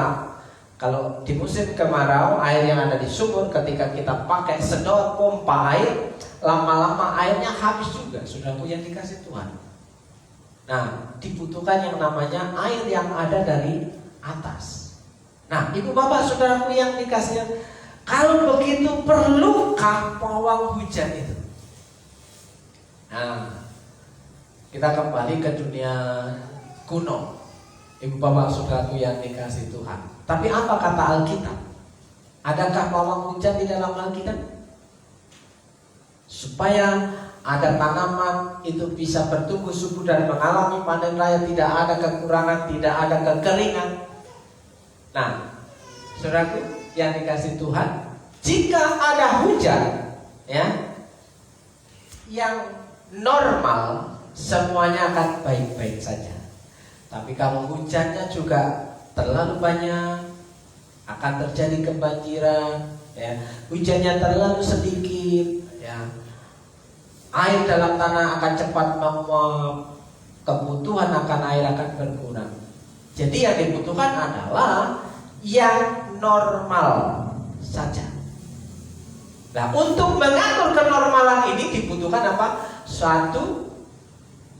kalau di musim kemarau, air yang ada di sumur, ketika kita pakai sedot pompa air, lama-lama airnya habis juga, saudaraku yang dikasih Tuhan. Nah, dibutuhkan yang namanya air yang ada dari atas. Nah, ibu bapak saudaraku yang dikasih, kalau begitu perlukah pawang hujan itu? Nah, kita kembali ke dunia kuno, ibu bapak saudaraku yang dikasih Tuhan. Tapi apa kata Alkitab? Adakah pawang hujan di dalam Alkitab? Supaya ada tanaman itu bisa bertumbuh subur dan mengalami panen raya, tidak ada kekurangan, tidak ada kekeringan. Nah, saudaraku yang dikasih Tuhan, jika ada hujan, ya, yang normal, semuanya akan baik-baik saja. Tapi kalau hujannya juga terlalu banyak, akan terjadi kebanjiran, ya. Hujannya terlalu sedikit, ya, air dalam tanah akan cepat menguap, kebutuhan akan air akan berkurang. Jadi yang dibutuhkan adalah yang normal saja. Nah, untuk mengatur kenormalan ini dibutuhkan apa? Suatu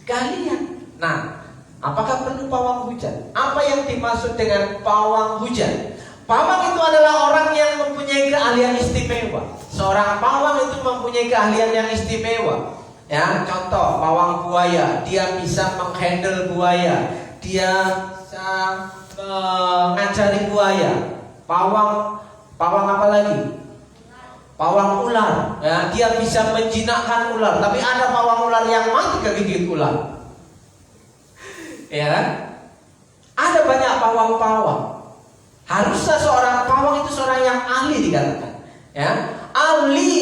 galian. Nah, apakah perlu pawang hujan? Apa yang dimaksud dengan pawang hujan? Pawang itu adalah orang yang mempunyai keahlian istimewa. Seorang pawang itu mempunyai keahlian yang istimewa. Ya, contoh pawang buaya, dia bisa menghandle buaya, dia bisa mengajari buaya. Pawang apa lagi? Pawang ular, ya, dia bisa menjinakkan ular. Tapi ada pawang ular yang mati kegigit ular. Ya kan? Ada banyak pawang-pawang. Harusnya seorang pawang itu seorang yang ahli dikatakan, ya, ahli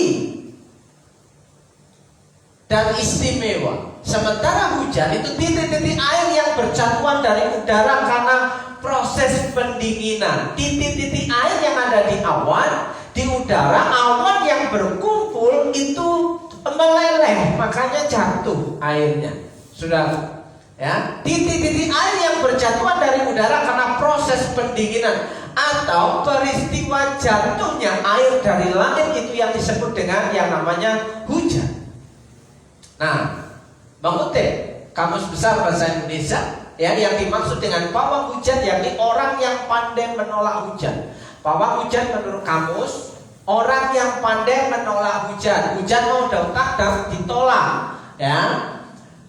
dan istimewa. Sementara hujan itu titik-titik air yang berjatuhan dari udara karena proses pendinginan. Titik-titik air yang ada di awan, di udara, awan yang berkumpul itu meleleh, makanya jatuh airnya. Sudah. Ya, titik-titik air yang berjatuhan dari udara karena proses pendinginan atau peristiwa jatuhnya air dari langit itu yang disebut dengan yang namanya hujan. Nah, mengutip Kamus Besar Bahasa Indonesia, ya, yang dimaksud dengan pawang hujan yakni orang yang pandai menolak hujan. Pawang hujan menurut kamus, orang yang pandai menolak hujan. Hujan mau datang dan ditolak, ya.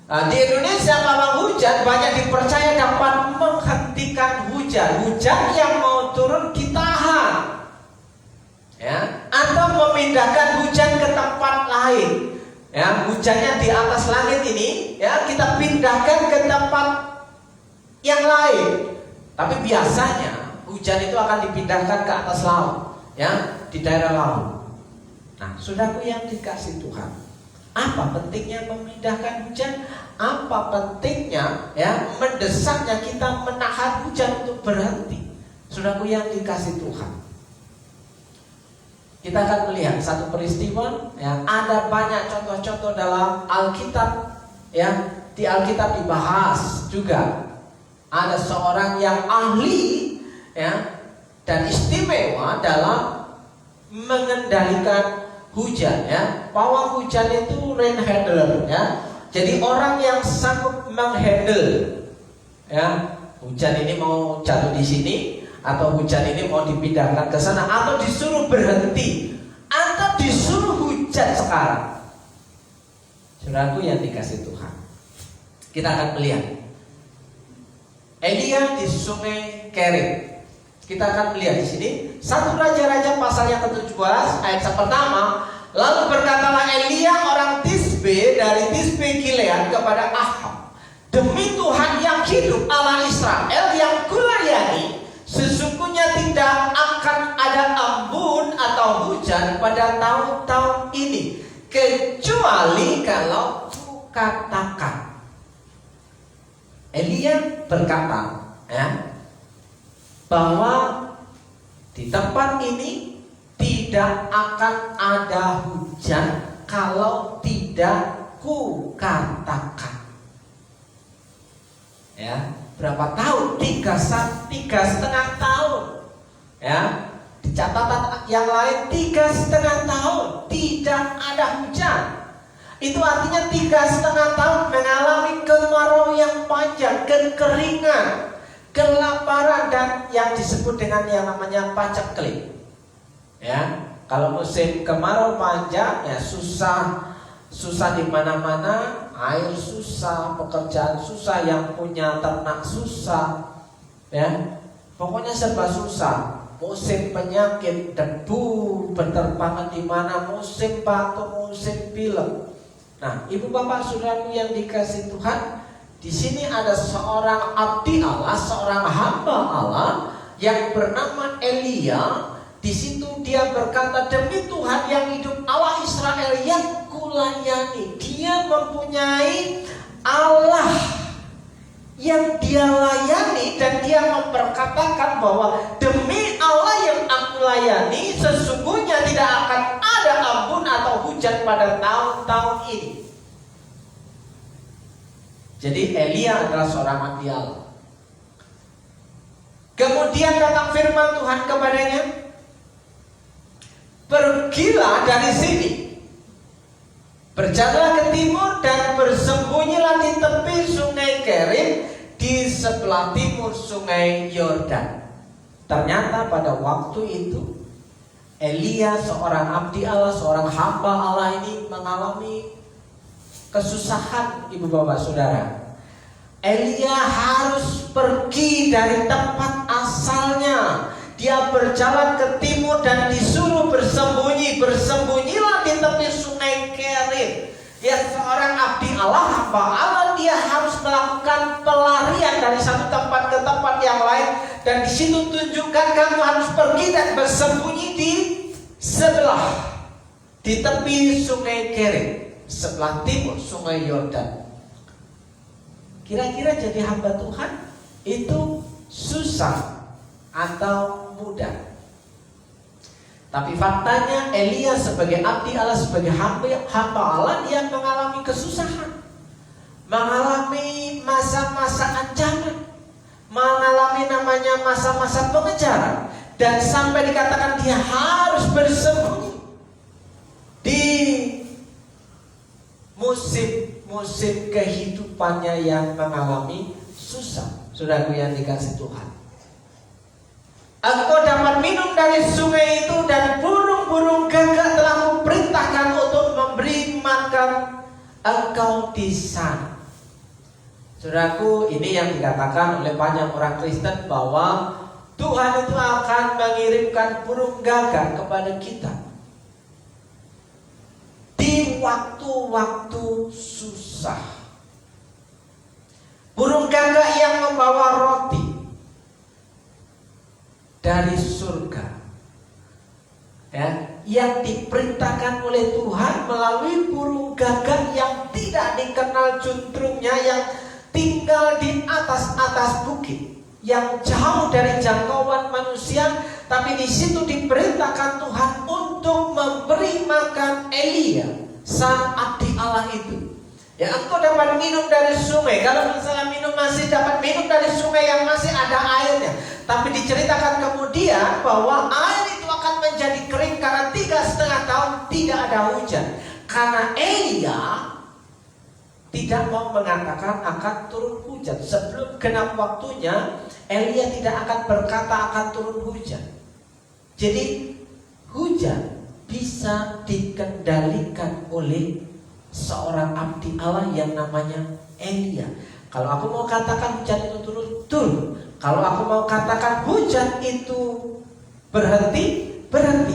Nah, di Indonesia pawang hujan banyak dipercaya dapat menghentikan hujan. Hujan yang mau turun ditahan, ya, atau memindahkan hujan ke tempat lain. Ya, hujannya di atas langit ini, ya, kita pindahkan ke tempat yang lain. Tapi biasanya hujan itu akan dipindahkan ke atas laut, ya, di daerah laut. Nah, saudaraku yang dikasih Tuhan, apa pentingnya memindahkan hujan? Apa pentingnya, ya, mendesaknya kita menahan hujan untuk berhenti? Saudaraku yang dikasih Tuhan, kita akan melihat satu peristiwa, ya, ada banyak contoh-contoh dalam Alkitab, ya, di Alkitab dibahas juga. Ada seorang yang ahli, ya, dan istimewa dalam mengendalikan hujan, ya. Pawang hujan itu rain handler, ya. Jadi orang yang sanggup menghandle Ya, hujan ini mau jatuh di sini, atau hujan ini mau dipindahkan ke sana, atau disuruh berhenti, atau disuruh hujan sekarang. Saudaraku yang dikasih Tuhan, kita akan melihat Elia di sungai Kerit. Kita akan melihat di sini 1 Raja-Raja pasal yang ke-17 ayat yang pertama. Lalu berkatalah Elia orang Tisbe dari Tisbe Gilead kepada Ahab, demi Tuhan yang hidup Allah Israel yang kulayani, sesungguhnya tidak akan ada embun atau hujan pada tahun-tahun ini, kecuali kalau ku katakan. Elia berkata, bahwa di tempat ini tidak akan ada hujan kalau tidak ku katakan. Ya, berapa tahun? 3,5 tahun. Ya, di catatan yang lain 3,5 tahun tidak ada hujan. Itu artinya 3,5 tahun mengalami kemarau yang panjang, kekeringan, kelaparan, dan yang disebut dengan yang namanya paceklik. Ya, kalau musim kemarau panjang ya susah di mana-mana, air susah, pekerjaan susah, yang punya ternak susah, ya, pokoknya serba susah. Musim penyakit, debu berterbangan di mana, musim batuk, musim pilek. Nah, ibu bapak saudaraku yang dikasih Tuhan, di sini ada seorang abdi Allah, seorang hamba Allah yang bernama Elia. Di situ dia berkata, demi Tuhan yang hidup Allah Israel yang kulayani. Dia mempunyai Allah yang dia layani, dan dia memperkatakan bahwa demi Allah yang aku layani, sesungguhnya tidak akan ada embun atau hujan pada tahun-tahun ini. Jadi Elia adalah seorang abdi Allah. Kemudian datang firman Tuhan kepadanya, pergilah dari sini, berjalanlah ke timur dan bersembunyilah di tepi sungai Kerit, di sebelah timur sungai Yordan. Ternyata pada waktu itu Elia, seorang abdi Allah, seorang hamba Allah ini mengalami kesusahan, ibu bapak saudara. Elia harus pergi dari tempat asalnya. Dia berjalan ke timur dan disuruh bersembunyi. Bersembunyilah di tepi sungai Kerit. Dia seorang abdi Allah, hamba Allah. Dia harus melakukan pelarian dari satu tempat ke tempat yang lain. Dan di situ tunjukkan kamu harus pergi dan bersembunyi di sebelah, di tepi sungai Kerit, sebelah timur sungai Yordan. Kira-kira jadi hamba Tuhan itu susah atau mudah? Tapi faktanya Elia sebagai abdi Allah, sebagai hamba Allah, dia mengalami kesusahan, mengalami masa-masa ancaman, mengalami namanya masa-masa pengejaran, dan sampai dikatakan dia harus bersembunyi di musim kehidupannya yang mengalami susah. Saudaraku yang dikasih Tuhan, engkau dapat minum dari sungai itu, dan burung-burung gagak telah kuperintahkan untuk memberi makan engkau di sana. Saudaraku, ini yang dikatakan oleh banyak orang Kristen bahwa Tuhan itu akan mengirimkan burung gagak kepada kita di waktu-waktu susah. Burung gagak yang membawa roti dari surga, ya, yang diperintahkan oleh Tuhan melalui burung gagak yang tidak dikenal juntrungnya, yang tinggal di atas bukit, yang jauh dari jangkauan manusia. Tapi di situ diperintahkan Tuhan untuk memberi makan Elia, sang abdi Allah itu. Ya, engkau dapat minum dari sungai. Kalau misalnya minum, masih dapat minum dari sungai yang masih ada airnya. Tapi diceritakan kemudian bahwa air itu akan menjadi kering karena 3,5 tahun tidak ada hujan. Karena Elia tidak mau mengatakan akan turun hujan. Sebelum genap waktunya, Elia tidak akan berkata akan turun hujan. Jadi hujan bisa dikendalikan oleh seorang abdi Allah yang namanya Elia. Kalau aku mau katakan hujan itu turun. Kalau aku mau katakan hujan itu berhenti.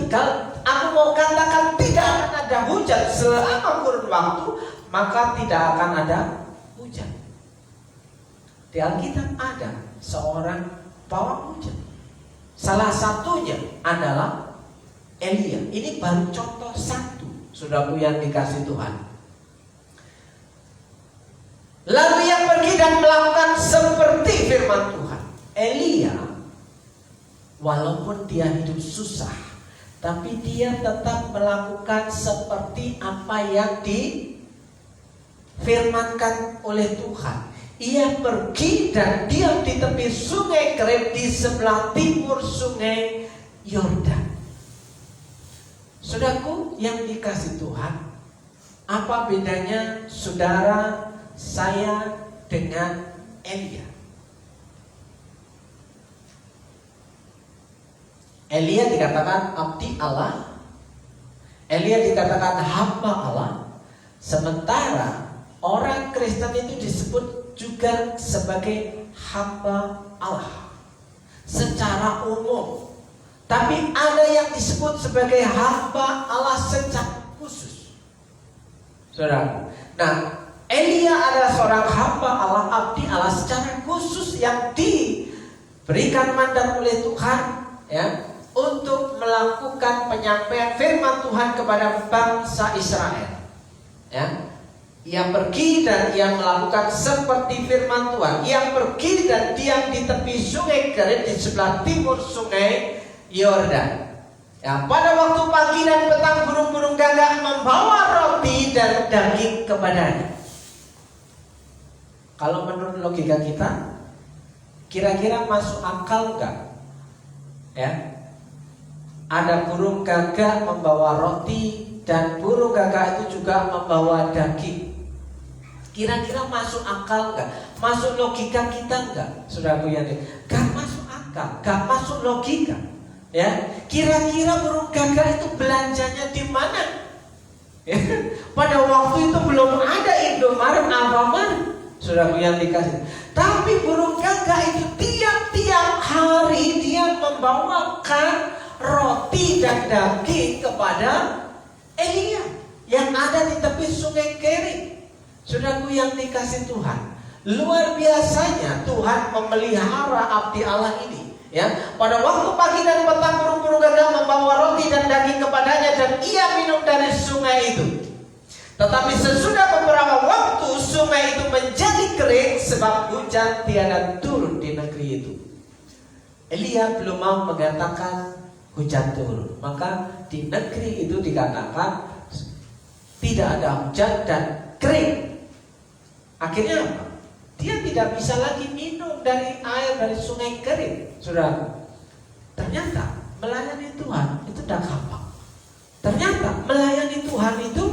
Kalau aku mau katakan tidak akan ada hujan selama kurun waktu, maka tidak akan ada hujan. Di Alkitab ada seorang pawang hujan. Salah satunya adalah Elia. Ini baru contoh satu, saudaraku yang dikasihi Tuhan. Lalu yang pergi dan melakukan seperti firman Tuhan. Elia, walaupun dia hidup susah, tapi dia tetap melakukan seperti apa yang difirmankan oleh Tuhan. Ia pergi dan diam di tepi sungai Kerit di sebelah timur sungai Yordan. Saudaraku yang dikasihi Tuhan, apa bedanya saudara saya dengan Elia? Elia dikatakan abdi Allah, Elia dikatakan hamba Allah. Sementara orang Kristen itu disebut juga sebagai hamba Allah secara umum. Tapi ada yang disebut sebagai hamba Allah secara khusus, saudara. Nah, Elia adalah seorang hamba Allah, abdi Allah secara khusus yang diberikan mandat oleh Tuhan, ya, untuk melakukan penyampaian firman Tuhan kepada bangsa Israel. Ya, ia pergi dan ia melakukan seperti firman Tuhan. Ia pergi dan diam di tepi sungai Kerit di sebelah timur sungai Yordan. Ya, pada waktu pagi dan petang burung-burung gagak membawa roti dan daging kepadanya. Kalau menurut logika kita, kira-kira masuk akal enggak? Ya, ada burung gagak membawa roti dan burung gagak itu juga membawa daging. Kira-kira masuk akal enggak? Masuk logika kita enggak? Saudaraku yang enggak masuk akal, enggak masuk logika. Ya, kira-kira burung gagak itu belanjanya di mana? Ya, pada waktu itu belum ada Indomaret, Alfamart, saudaraku yang dikasih. Tapi burung gagak itu tiap-tiap hari dia membawakan roti dan daging kepada Elia yang ada di tepi sungai Kerit. Saudaraku yang dikasih Tuhan, luar biasanya Tuhan memelihara abdi Allah ini. Ya, pada waktu pagi dan petang burung-burung gagak membawa roti dan daging kepadanya dan ia minum dari sungai itu. Tetapi sesudah beberapa waktu sungai itu menjadi kering sebab hujan tiada turun di negeri itu. Elia belum mau mengatakan hujan turun, maka di negeri itu dikatakan tidak ada hujan dan kering. Akhirnya apa? Dia tidak bisa lagi minum dari air dari sungai Kerit. Saudara, ternyata melayani Tuhan itu tidak gampang. Ternyata melayani Tuhan itu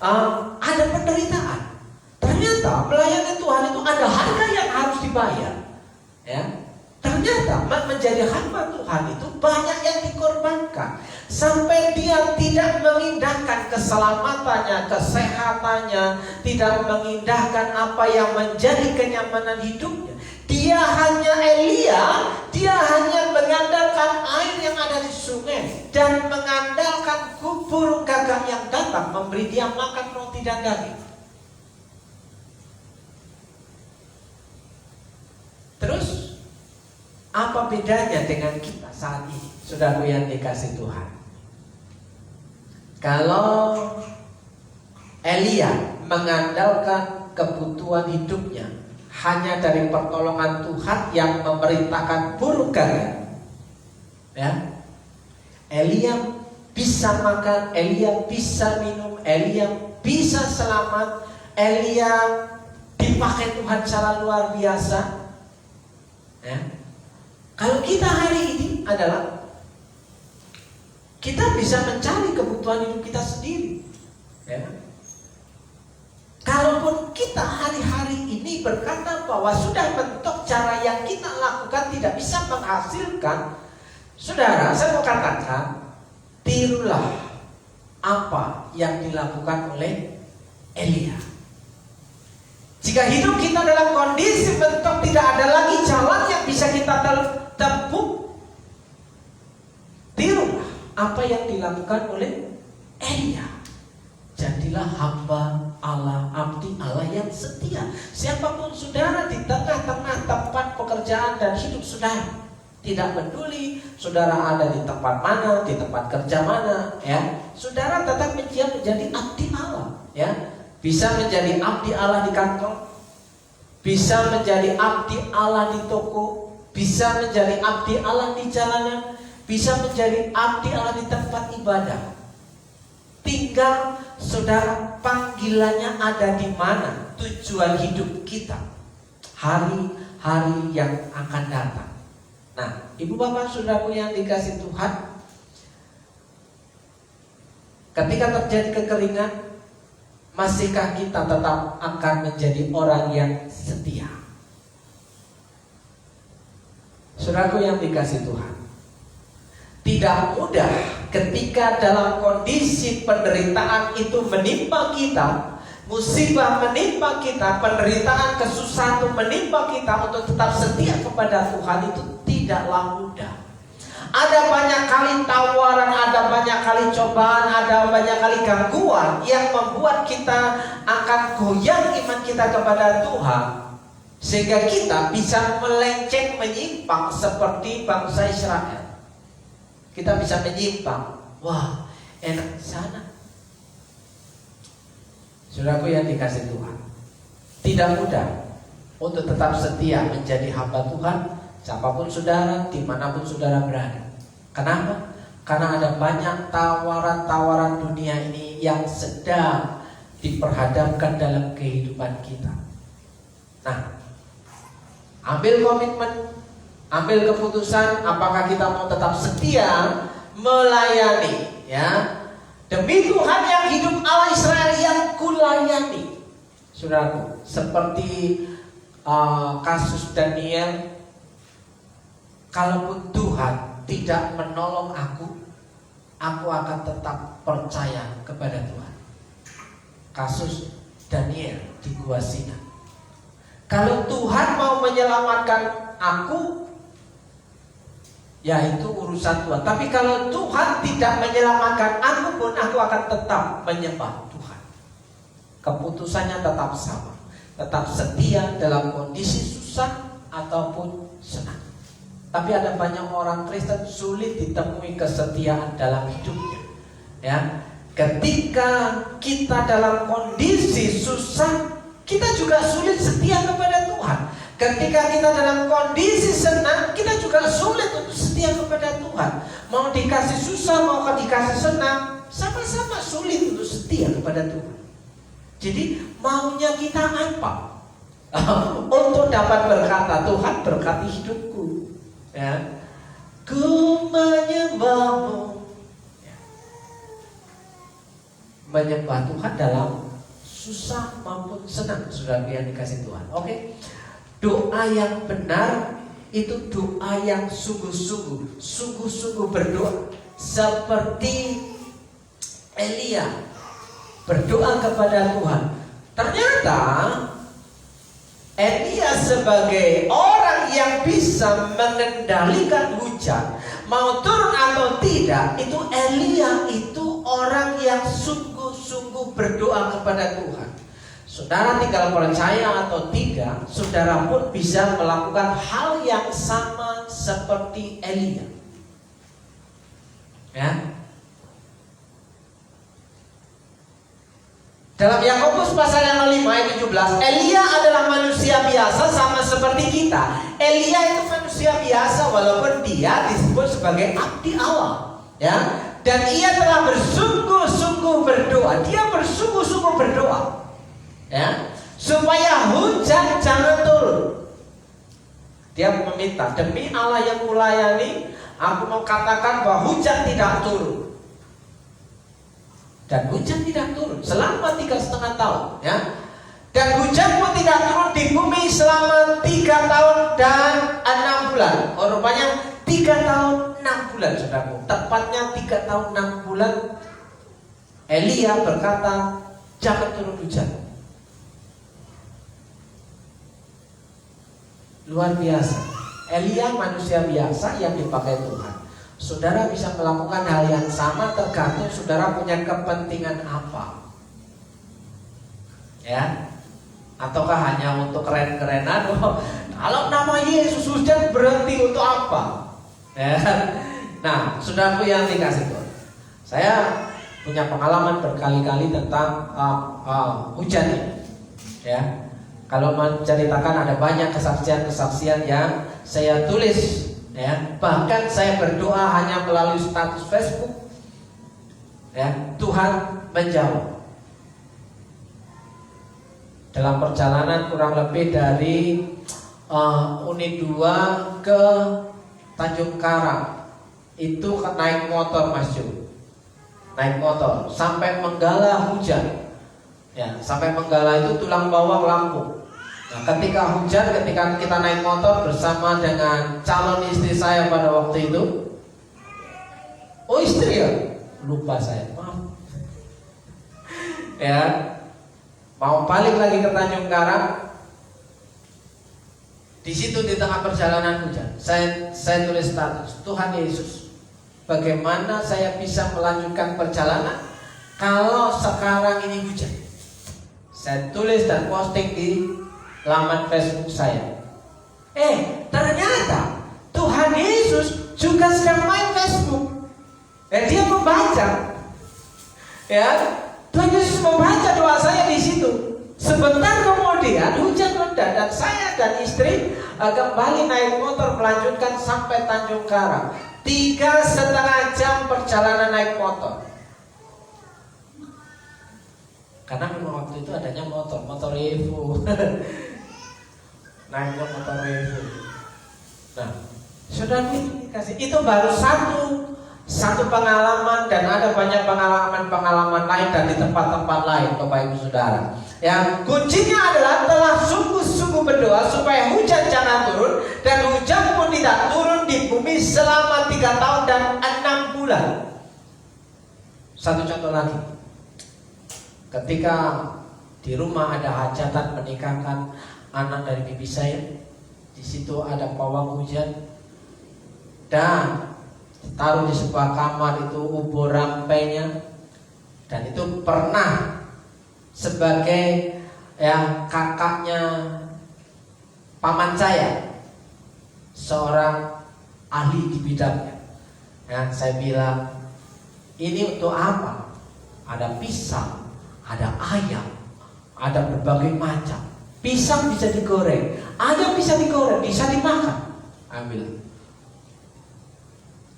ada penderitaan. Ternyata melayani Tuhan itu ada harga yang harus dibayar. Ya, ternyata menjadi hamba Tuhan itu banyak yang dikorbankan. Sampai dia tidak mengindahkan keselamatannya, kesehatannya, tidak mengindahkan apa yang menjadi kenyamanan hidupnya. Dia hanya mengandalkan air yang ada di sungai dan mengandalkan burung gagak yang datang memberi dia makan roti dan daging. Terus apa bedanya dengan kita saat ini, saudaraku yang dikasih Tuhan? Kalau Elia mengandalkan kebutuhan hidupnya hanya dari pertolongan Tuhan yang memerintahkan burung gagak, ya, Elia bisa makan, Elia bisa minum, Elia bisa selamat, Elia dipakai Tuhan secara luar biasa. Ya. Kalau kita hari ini adalah kita bisa mencari kebutuhan hidup kita sendiri. Ya. Kalaupun kita hari-hari ini berkata bahwa sudah mentok cara yang kita lakukan tidak bisa menghasilkan, saudara, saya mau katakan, tirulah apa yang dilakukan oleh Elia. Jika hidup kita dalam kondisi mentok, tidak ada lagi jalan yang bisa kita tempuh, tirulah apa yang dilakukan oleh Elia. Jadilah hamba Allah, abdi Allah yang setia. Siapapun saudara di tengah-tengah tempat pekerjaan dan hidup saudara, tidak peduli saudara ada di tempat mana, di tempat kerja mana, ya, saudara tetap menjadi abdi Allah, ya. Bisa menjadi abdi Allah di kantor, bisa menjadi abdi Allah di toko, bisa menjadi abdi Allah di jalanan, bisa menjadi abdi Allah di tempat ibadah. Tinggal saudara panggilannya ada di mana, tujuan hidup kita hari-hari yang akan datang. Nah, ibu bapak saudaraku yang dikasih Tuhan, ketika terjadi kekeringan, masihkah kita tetap akan menjadi orang yang setia? Saudaraku yang dikasih Tuhan, tidak mudah ketika dalam kondisi penderitaan itu menimpa kita, musibah menimpa kita, penderitaan, kesusahan itu menimpa kita, untuk tetap setia kepada Tuhan itu tidaklah mudah. Ada banyak kali tawaran, ada banyak kali cobaan, ada banyak kali gangguan yang membuat kita akan goyang iman kita kepada Tuhan, sehingga kita bisa melenceng, menyimpang seperti bangsa Israel. Kita bisa menyimpang, wah enak di sana. Saudaraku yang dikasih Tuhan, tidak mudah untuk tetap setia menjadi hamba Tuhan, siapapun saudara, dimanapun saudara berada. Kenapa? Karena ada banyak tawaran-tawaran dunia ini yang sedang diperhadapkan dalam kehidupan kita. Nah, ambil komitmen, ambil keputusan, apakah kita mau tetap setia melayani, ya, demi Tuhan yang hidup Allah Israel yang kulayani. Saudaraku, seperti kasus Daniel, kalaupun Tuhan tidak menolong aku akan tetap percaya kepada Tuhan. Kasus Daniel di Gua Sina. Kalau Tuhan mau menyelamatkan aku, ya itu urusan Tuhan. Tapi kalau Tuhan tidak menyelamatkan aku pun, aku akan tetap menyembah Tuhan. Keputusannya tetap sama, tetap setia dalam kondisi susah ataupun senang. Tapi ada banyak orang Kristen sulit ditemui kesetiaan dalam hidupnya, ya. Ketika kita dalam kondisi susah, kita juga sulit setia kepada Tuhan. Ketika kita dalam kondisi senang, kita juga sulit untuk setia kepada Tuhan. Mau dikasih susah, mau dikasih senang, sama-sama sulit untuk setia kepada Tuhan. Jadi maunya kita apa? Untuk dapat berkata, Tuhan berkati hidupku, ya, ku menyembahmu. Menyembah Tuhan dalam susah maupun senang, saudara yang dikasih Tuhan. Oke. Doa yang benar itu doa yang sungguh-sungguh berdoa, seperti Elia berdoa kepada Tuhan. Ternyata Elia sebagai orang yang bisa mengendalikan hujan, mau turun atau tidak, itu Elia itu orang yang sungguh-sungguh berdoa kepada Tuhan. Saudara tinggal percaya atau tidak, saudara pun bisa melakukan hal yang sama seperti Elia, ya. Dalam Yakobus pasal yang 5 ayat 17, Elia adalah manusia biasa sama seperti kita. Elia itu manusia biasa walaupun dia disebut sebagai abdi Allah, ya. Dan ia telah bersungguh-sungguh berdoa. Dia bersungguh-sungguh berdoa, ya, supaya hujan jangan turun. Dia meminta, demi Allah yang kulayani, aku mau katakan bahwa hujan tidak turun. Dan hujan tidak turun selama 3,5 tahun, ya. Dan hujan pun tidak turun di bumi selama 3 tahun dan 6 bulan. Oh, rupanya 3 tahun 6 bulan, saudaraku. Tepatnya 3 tahun 6 bulan. Elia berkata, jangan turun hujan. Luar biasa. Elia manusia biasa yang dipakai Tuhan. Saudara bisa melakukan hal yang sama tergantung saudara punya kepentingan apa. Ya, ataukah hanya untuk keren-kerenan? Oh, kalau nama Yesus hujan berhenti untuk apa? Ya. Nah, saudaraku yang dikasih Tuhan, saya punya pengalaman berkali-kali tentang hujan ini. Ya, kalau menceritakan ada banyak kesaksian-kesaksian yang saya tulis. Ya, bahkan saya berdoa hanya melalui status Facebook. Ya, Tuhan menjawab. Dalam perjalanan kurang lebih dari Unit 2 ke Tanjung Karang, itu naik motor Mas Jo, naik motor sampai Menggala hujan. Ya, sampai Menggala itu tulang bawang Lampung. Nah, ketika hujan, ketika kita naik motor bersama dengan calon istri saya pada waktu itu. Oh, istri ya? Lupa saya, maaf. Ya, mau balik lagi ke Tanjung Karang. Di situ di tengah perjalanan hujan, saya tulis status, Tuhan Yesus, bagaimana saya bisa melanjutkan perjalanan kalau sekarang ini hujan? Saya tulis dan posting di laman Facebook saya. Ternyata Tuhan Yesus juga sedang main Facebook. Dia membaca. Ya, Tuhan Yesus membaca doa saya di situ. Sebentar kemudian hujan reda dan saya dan istri kembali naik motor melanjutkan sampai Tanjung Karang. 3,5 jam perjalanan naik motor. Karena memang waktu itu adanya motor Evo. Naiknya motor Evo. Nah, saudara dikasih itu baru satu pengalaman, dan ada banyak pengalaman lain dan di tempat-tempat lain, Bapak Ibu Saudara. Yang kuncinya adalah telah sungguh-sungguh berdoa supaya hujan jangan turun, dan hujan pun tidak turun di bumi selama 3 tahun dan 6 bulan. Satu contoh lagi. Ketika di rumah ada hajatan menikahkan anak dari bibi saya, di situ ada pawang hujan dan taruh di sebuah kamar itu ubur rampainya, dan itu pernah sebagai kakaknya paman saya, seorang ahli di bidangnya. Saya bilang, ini untuk apa? Ada pisang, ada ayam, ada berbagai macam. Pisang bisa digoreng, ayam bisa digoreng, bisa dimakan. Ambil.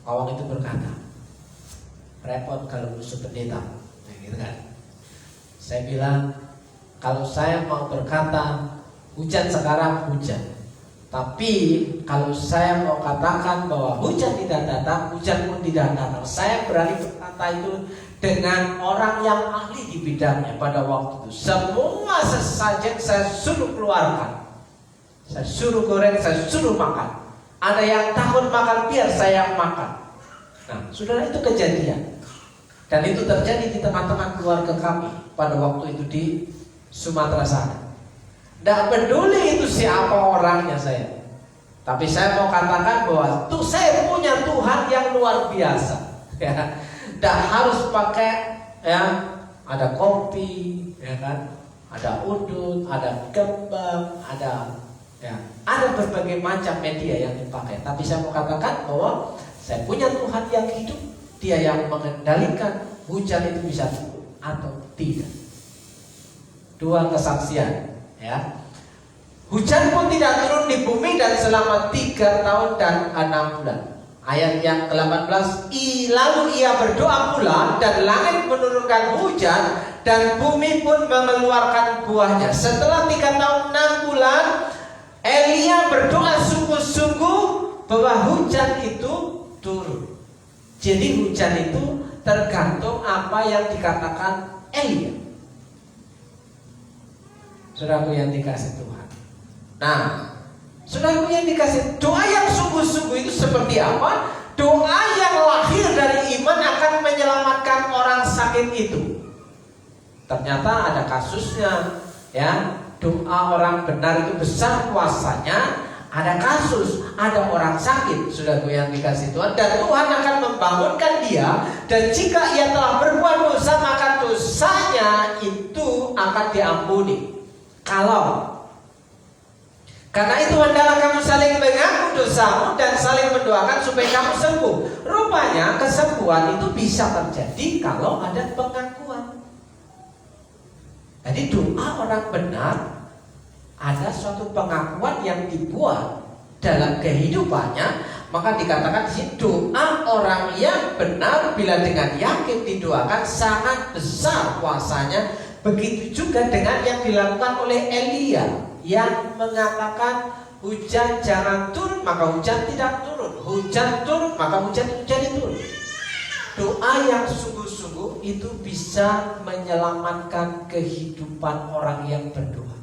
Pawang itu berkata, repot kalau musuh pendeta. Gitu kan. Saya bilang, kalau saya mau berkata hujan sekarang hujan, tapi kalau saya mau katakan bahwa hujan tidak datang, hujan pun tidak datang. Saya berani berkata itu dengan orang yang ahli di bidangnya pada waktu itu. Semua sesajen saya suruh keluarkan, saya suruh goreng, saya suruh makan. Ada yang takut makan, biar saya yang makan. Nah, saudara, itu kejadian. Dan itu terjadi di tengah-tengah keluarga kami pada waktu itu di Sumatera sana. Tidak peduli itu siapa orangnya saya, tapi saya mau katakan bahwa saya punya Tuhan yang luar biasa. Ya, tidak harus pakai ada kopi, ya kan, ada udut, ada kembang, ada berbagai macam media yang dipakai. Tapi saya mau katakan bahwa saya punya Tuhan yang hidup. Dia yang mengendalikan hujan itu bisa turun atau tidak. 2 kesaksian, ya. Hujan pun tidak turun di bumi dan selama 3 tahun dan 6 bulan. Ayat yang ke-18, lalu ia berdoa pula dan langit menurunkan hujan dan bumi pun mengeluarkan buahnya. Setelah 3 tahun 6 bulan, Elia berdoa sungguh-sungguh bahwa hujan itu turun. Jadi hujan itu tergantung apa yang dikatakan Elia. Saudaraku yang dikasih Tuhan. Nah, saudaraku yang dikasih, doa yang sungguh-sungguh itu seperti apa? Doa yang lahir dari iman akan menyelamatkan orang sakit itu. Ternyata ada kasusnya, ya. Doa orang benar itu besar kuasanya. Ada kasus, ada orang sakit, saudaraku yang dikasih Tuhan, dan Tuhan akan membangunkan dia. Dan jika ia telah berbuat dosa, maka dosanya itu akan diampuni. Karena itu hendaklah kamu saling mengaku dosamu dan saling mendoakan supaya kamu sembuh. Rupanya kesembuhan itu bisa terjadi kalau ada pengakuan. Jadi doa orang benar, ada suatu pengakuan yang dibuat dalam kehidupannya, maka dikatakan di sini doa orang yang benar bila dengan yakin didoakan sangat besar kuasanya. Begitu juga dengan yang dilakukan oleh Elia yang mengatakan hujan jangan turun maka hujan tidak turun, hujan turun maka hujan itu jadi turun. Doa yang sungguh-sungguh itu bisa menyelamatkan kehidupan orang yang berdoa.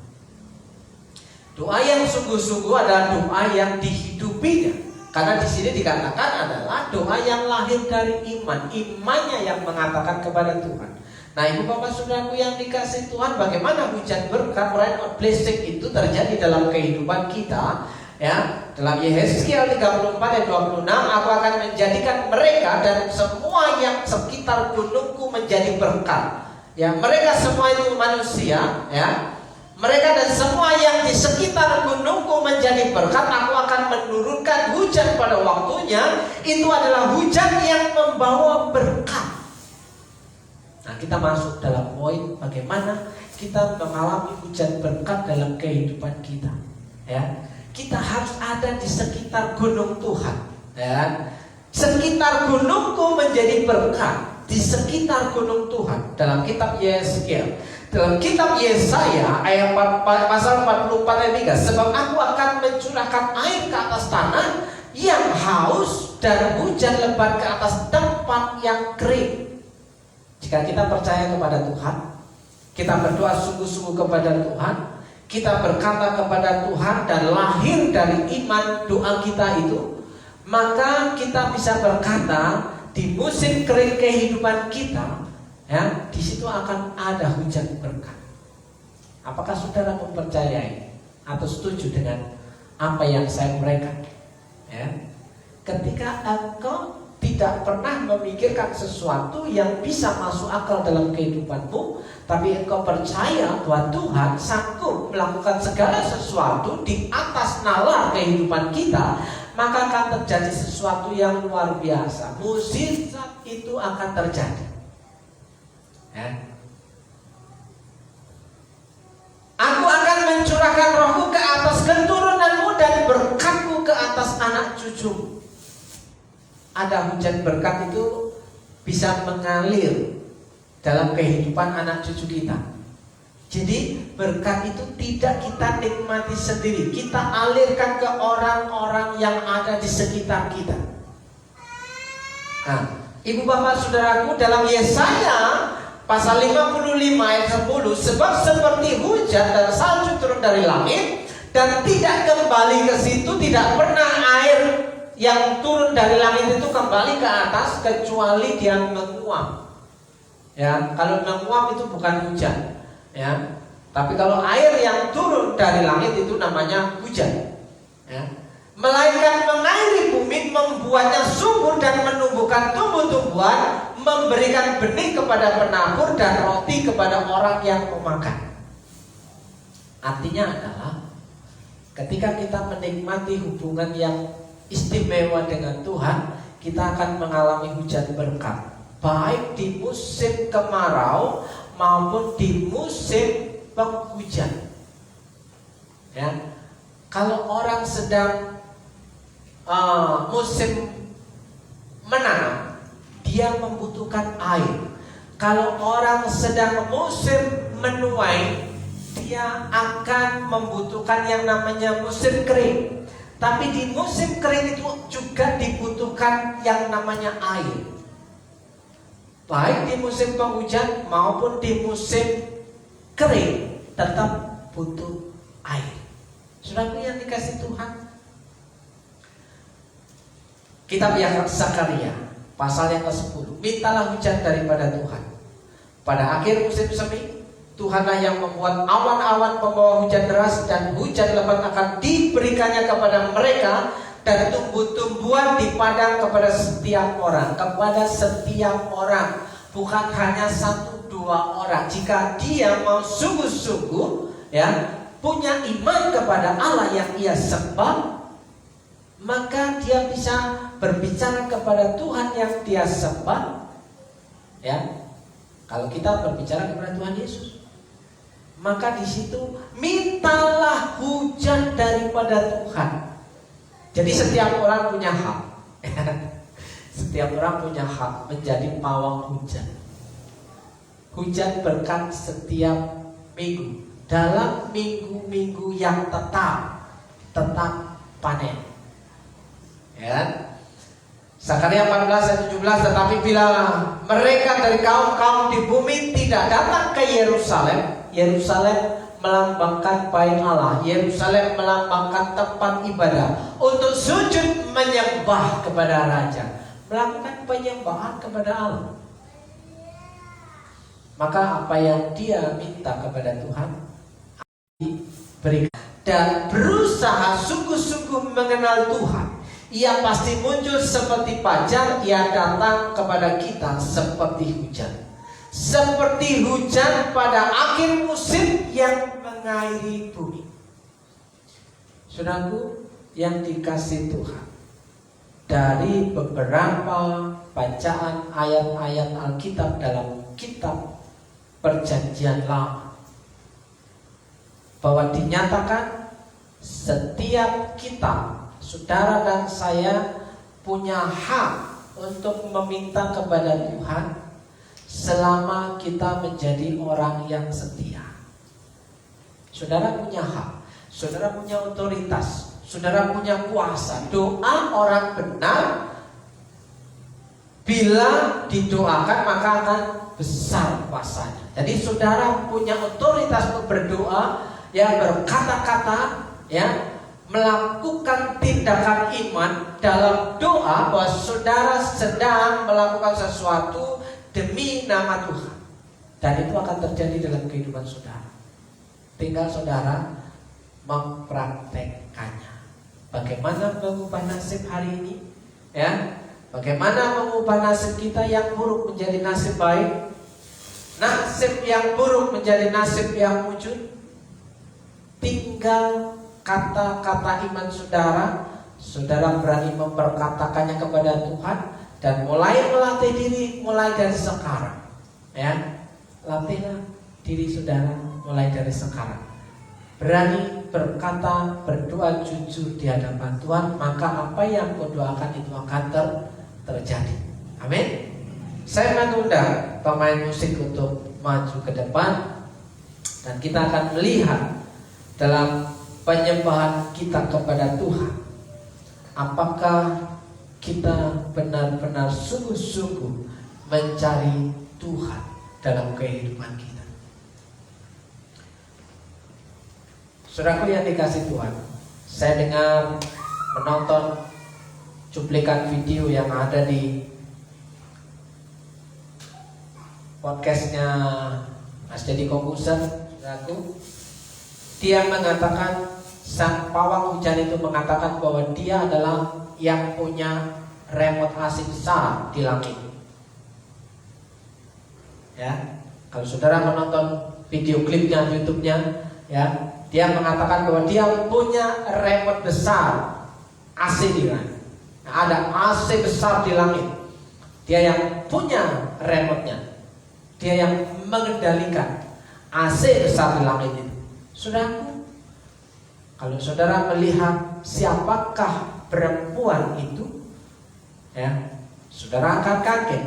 Doa yang sungguh-sungguh adalah doa yang dihidupinya. Karena di sini dikatakan adalah doa yang lahir dari iman, imannya yang mengatakan kepada Tuhan. Nah, ibu bapak saudaraku yang dikasih Tuhan, bagaimana hujan berkat, rain of blessing itu terjadi dalam kehidupan kita, ya. Dalam Yehezkiel 34 ayat 26, aku akan menjadikan mereka dan semua yang sekitar gunungku menjadi berkat. Ya, mereka semua itu manusia, ya. Mereka dan semua yang di sekitar gunungku menjadi berkat. Aku akan menurunkan hujan pada waktunya. Itu adalah hujan yang membawa berkat. Nah, kita masuk dalam poin bagaimana kita mengalami hujan berkat dalam kehidupan kita. Ya, kita harus ada di sekitar gunung Tuhan. Ya, sekitar gunungku menjadi berkat. Di sekitar gunung Tuhan. Dalam kitab Yehezkiel, dalam kitab Yesaya ayat pasal 44 ayat 3, sebab aku akan mencurahkan air ke atas tanah yang haus dan hujan lebat ke atas tempat yang kering. Jika kita percaya kepada Tuhan, kita berdoa sungguh-sungguh kepada Tuhan, kita berkata kepada Tuhan dan lahir dari iman doa kita itu, maka kita bisa berkata di musim kering kehidupan kita, ya, di situ akan ada hujan berkat. Apakah saudara mempercayai atau setuju dengan apa yang saya uraikan? Ya, ketika engkau tidak pernah memikirkan sesuatu yang bisa masuk akal dalam kehidupanmu, tapi engkau percaya bahwa Tuhan sanggup melakukan segala sesuatu di atas nalar kehidupan kita, maka akan terjadi sesuatu yang luar biasa. Mukjizat itu akan terjadi. Ya. Aku akan mencurahkan rohku ke atas keturunanmu dan berkatku ke atas anak cucumu. Ada hujan berkat itu bisa mengalir dalam kehidupan anak cucu kita. Jadi berkat itu tidak kita nikmati sendiri, kita alirkan ke orang-orang yang ada di sekitar kita. Nah, ibu bapak saudaraku, dalam Yesaya pasal 55 ayat 10, sebab seperti hujan dan salju turun dari langit dan tidak kembali ke situ, tidak pernah air yang turun dari langit itu kembali ke atas kecuali dia menguap. Ya, kalau menguap itu bukan hujan, ya. Tapi kalau air yang turun dari langit itu namanya hujan. Ya. Melainkan mengairi bumi, membuatnya subur dan menumbuhkan tumbuh-tumbuhan, memberikan benih kepada penabur dan roti kepada orang yang memakan. Artinya adalah ketika kita menikmati hubungan yang istimewa dengan Tuhan, kita akan mengalami hujan berkat, baik di musim kemarau maupun di musim penghujan. Ya, kalau orang sedang musim menanam, dia membutuhkan air. Kalau orang sedang musim menuai, dia akan membutuhkan yang namanya musim kering. Tapi di musim kering itu juga dibutuhkan yang namanya air. Baik di musim penghujan maupun di musim kering, tetap butuh air. Saudaraku yang dikasih Tuhan, kitab yang Zakaria pasal yang ke-10, mintalah hujan daripada Tuhan. Pada akhir musim semi, Tuhanlah yang membuat awan-awan pembawa hujan deras, dan hujan lebat akan diberikannya kepada mereka, dan tumbuh-tumbuhan di padang kepada setiap orang. Kepada setiap orang, bukan hanya 1-2 orang. Jika dia mau sungguh-sungguh punya iman kepada Allah yang ia sembah, maka dia bisa berbicara kepada Tuhan yang dia sembah. Kalau kita berbicara kepada Tuhan Yesus, maka di situ mintalah hujan daripada Tuhan. Jadi setiap orang punya hak. Setiap orang punya hak menjadi pawang hujan. Hujan berkat setiap minggu, dalam minggu-minggu yang tetap panen. Zakaria 14 ayat 17, tetapi bila mereka dari kaum-kaum di bumi tidak datang ke Yerusalem, Yerusalem melambangkan bait Allah, Yerusalem melambangkan tempat ibadah, untuk sujud menyembah kepada Raja, melakukan penyembahan kepada Allah, maka apa yang dia minta kepada Tuhan diberikan. Dan berusaha sungguh-sungguh mengenal Tuhan, ia pasti muncul seperti fajar, ia datang kepada kita seperti hujan. Seperti hujan pada akhir musim yang mengairi bumi. Saudaraku yang dikasih Tuhan, dari beberapa bacaan ayat-ayat Alkitab dalam kitab Perjanjian Lama, bahwa dinyatakan setiap kita, saudara dan saya, punya hak untuk meminta kepada Tuhan selama kita menjadi orang yang setia. Saudara punya hak, saudara punya otoritas, saudara punya kuasa. Doa orang benar, bila didoakan maka akan besar kuasanya. Jadi saudara punya otoritas untuk berdoa, berkata-kata, melakukan tindakan iman dalam doa, bahwa saudara sedang melakukan sesuatu demi nama Tuhan, dan itu akan terjadi dalam kehidupan saudara. Tinggal saudara mempraktekkannya. Bagaimana mengubah nasib hari ini? Bagaimana mengubah nasib kita yang buruk menjadi nasib baik, nasib yang buruk menjadi nasib yang wujud? Tinggal kata-kata iman saudara, saudara berani memperkatakannya kepada Tuhan, dan mulai melatih diri mulai dari sekarang. Latihlah diri saudara mulai dari sekarang. Berani berkata, berdoa jujur di hadapan Tuhan, maka apa yang kau doakan itu akan terjadi. Amin. Saya mengundang pemain musik untuk maju ke depan, dan kita akan melihat dalam penyembahan kita kepada Tuhan, apakah kita benar-benar sungguh-sungguh mencari Tuhan dalam kehidupan kita. Saudaraku yang dikasih Tuhan, saya dengar menonton cuplikan video yang ada di podcastnya Mas Deddy Kobuser. Saudaraku, dia mengatakan, sang pawang hujan itu mengatakan bahwa dia adalah yang punya remote AC besar di langit. Kalau saudara menonton video klipnya YouTube-nya, dia mengatakan bahwa dia punya remote besar AC di langit. Ada AC besar di langit. Dia yang punya remote-nya, dia yang mengendalikan AC besar di langit itu. Saudaraku, kalau saudara melihat siapakah perempuan itu, saudara akan kaget.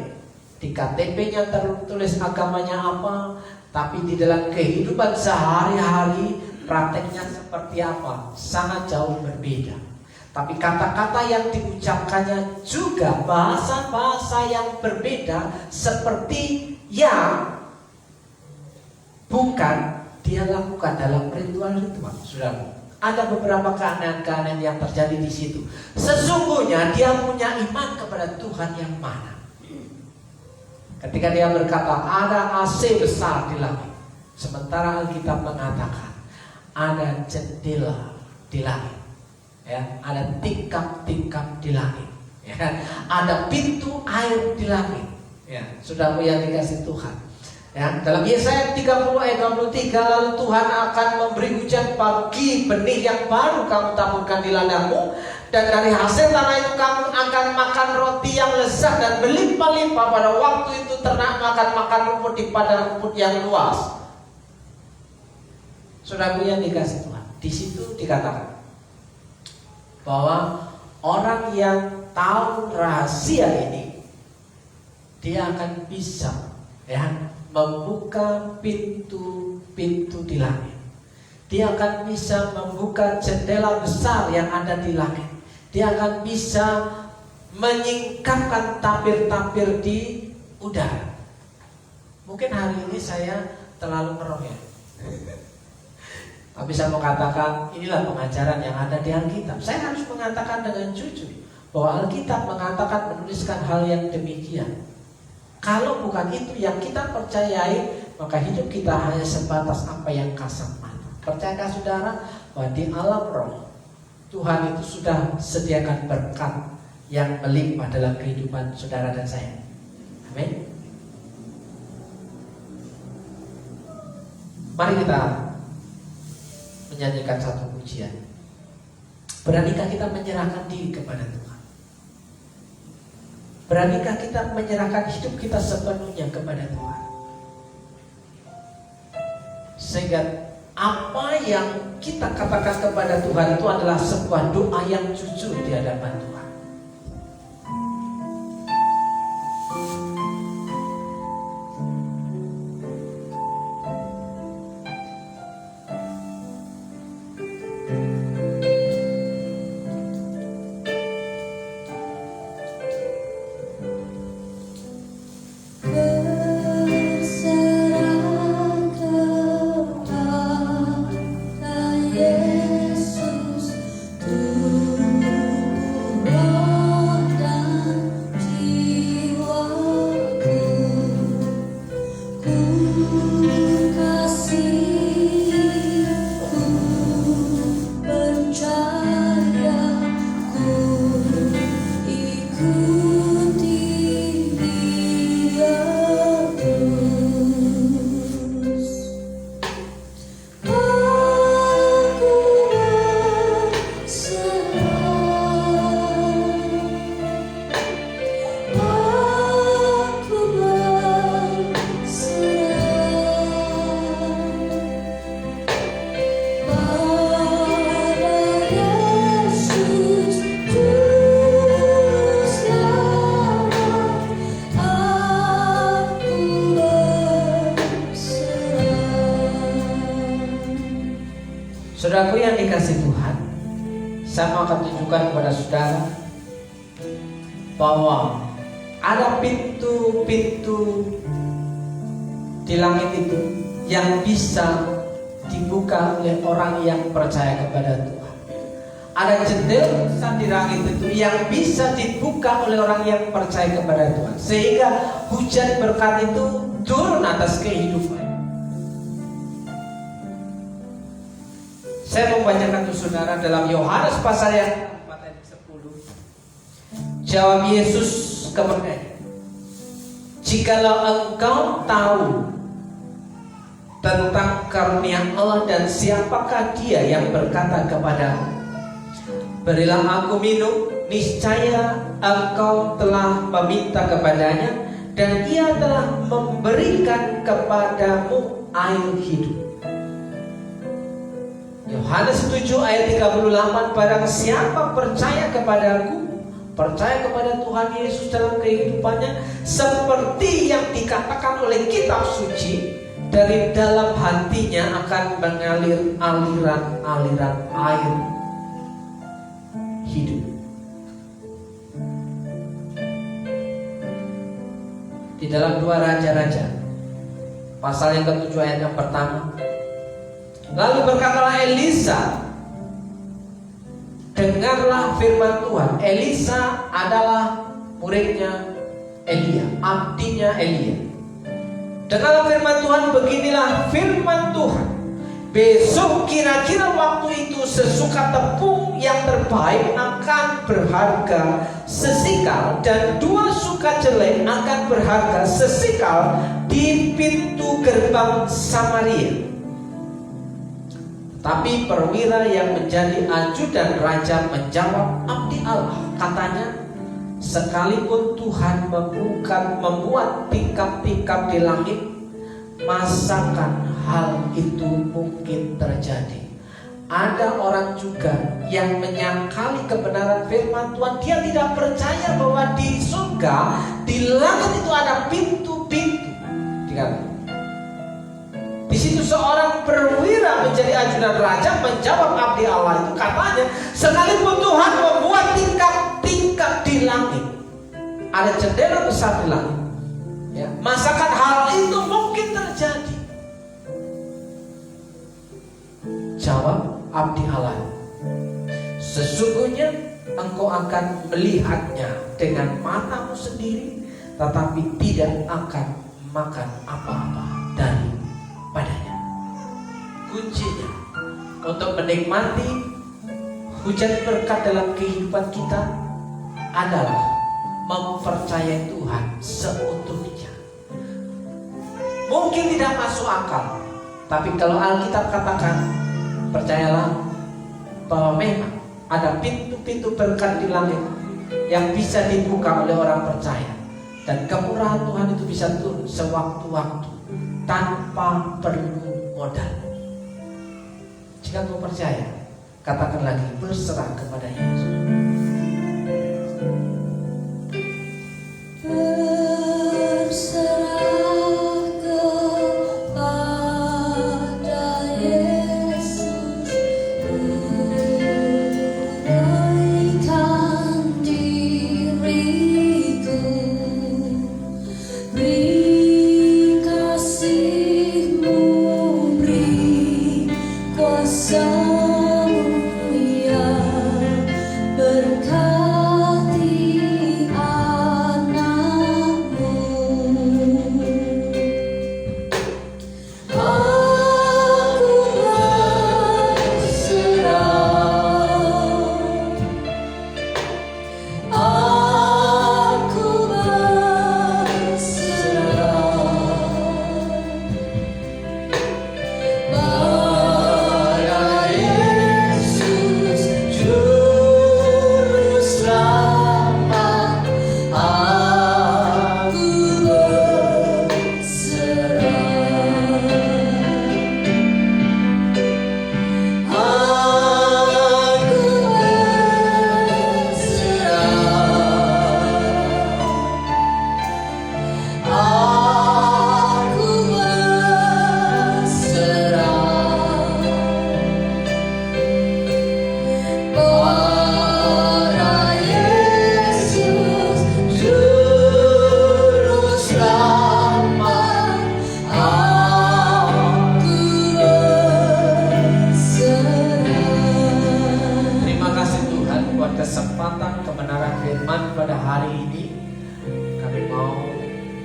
Di KTP-nya tertulis agamanya apa, tapi di dalam kehidupan sehari-hari prakteknya seperti apa, sangat jauh berbeda. Tapi kata-kata yang diucapkannya juga bahasa-bahasa yang berbeda, seperti yang bukan dia lakukan dalam ritual-ritual, saudara. Ada beberapa keanehan-keanehan yang terjadi di situ. Sesungguhnya dia punya iman kepada Tuhan yang mana. Ketika dia berkata ada AC besar di langit, sementara Alkitab mengatakan ada jendela di langit, ya, ada tingkap-tingkap di langit, ya, ada pintu air di langit, ya, saudaraku yang dikasih Tuhan. Ya, dalam Yesaya 30 ayat 23, lalu Tuhan akan memberi hujan bagi benih yang baru kamu taburkan di ladangmu, dan dari hasil tanah itu kamu akan makan roti yang lezat dan berlimpah-limpah. Pada waktu itu ternak makan rumput di padang rumput yang luas. Saudaraku yang dikasih Tuhan, di situ dikatakan bahwa orang yang tahu rahasia ini, dia akan bisa, ya, membuka pintu-pintu di langit. Dia akan bisa membuka jendela besar yang ada di langit. Dia akan bisa menyingkapkan tapir-tapir di udara. Mungkin hari ini saya terlalu ngerong, ya. Tapi saya mau katakan inilah pengajaran yang ada di Alkitab. Saya harus mengatakan dengan jujur bahwa Alkitab mengatakan menuliskan hal yang demikian. Kalau bukan itu yang kita percayai, maka hidup kita hanya sebatas apa yang kasat mata. Percayakah saudara bahwa di alam roh Tuhan itu sudah sediakan berkat yang melimpah dalam kehidupan saudara dan saya? Amin. Mari kita menyanyikan satu pujian. Beranikah kita menyerahkan diri kepada Tuhan? Beranikah kita menyerahkan hidup kita sepenuhnya kepada Tuhan? Sehingga apa yang kita katakan kepada Tuhan itu adalah sebuah doa yang jujur di hadapan Tuhan. Saudaraku yang dikasih Tuhan, saya mau akan tunjukkan kepada saudara bahwa ada pintu-pintu di langit itu yang bisa dibuka oleh orang yang percaya kepada Tuhan. Ada jendela di langit itu yang bisa dibuka oleh orang yang percaya kepada Tuhan, sehingga hujan berkat itu turun atas kehidupan. Saya mau bacakan untuk saudara dalam Yohanes pasal yang 4 ayat 10. Jawab Yesus kepadanya, jikalau engkau tahu tentang karunia Allah dan siapakah dia yang berkata kepadamu, berilah aku minum, niscaya engkau telah meminta kepadanya, dan ia telah memberikan kepadamu air hidup. Yohanes 7 ayat 38, barang siapa percaya kepadaku, percaya kepada Tuhan Yesus dalam kehidupannya, seperti yang dikatakan oleh kitab suci, dari dalam hatinya akan mengalir aliran-aliran air hidup. Di dalam 2 Raja-Raja pasal yang ke-7 ayat yang pertama, Lalu berkatalah Elisa, dengarlah firman Tuhan. Elisa adalah muridnya Elia, abdinya Elia. Dengarlah firman Tuhan, beginilah firman Tuhan. Besok kira-kira waktu itu sesuka tepung yang terbaik akan berharga sesikal, dan 2 suka jelek akan berharga sesikal di pintu gerbang Samaria. Tapi perwira yang menjadi ajudan raja menjawab abdi Allah, katanya, sekalipun Tuhan membuat tingkap-tingkap di langit, masakan hal itu mungkin terjadi. Ada orang juga yang menyangkali kebenaran firman Tuhan. Dia tidak percaya bahwa di surga, di langit itu ada pintu-pintu. Di situ seorang perwira menjadi ajudan raja menjawab abdi Allah itu, katanya, sekalipun Tuhan membuat tingkap-tingkap di langit, ada jendela besar di langit, ya, masakan hal itu mungkin terjadi. Jawab abdi Allah, sesungguhnya engkau akan melihatnya dengan matamu sendiri, tetapi tidak akan makan apa-apa daripadanya. Kuncinya untuk menikmati hujan berkat dalam kehidupan kita adalah mempercayai Tuhan seutuhnya. Mungkin tidak masuk akal, tapi kalau Alkitab katakan, percayalah bahwa memang ada pintu-pintu berkat di langit yang bisa dibuka oleh orang percaya, dan kemurahan Tuhan itu bisa turun sewaktu-waktu tanpa perlu modal. Jika kau percaya, katakan lagi, berserah kepada Yesus.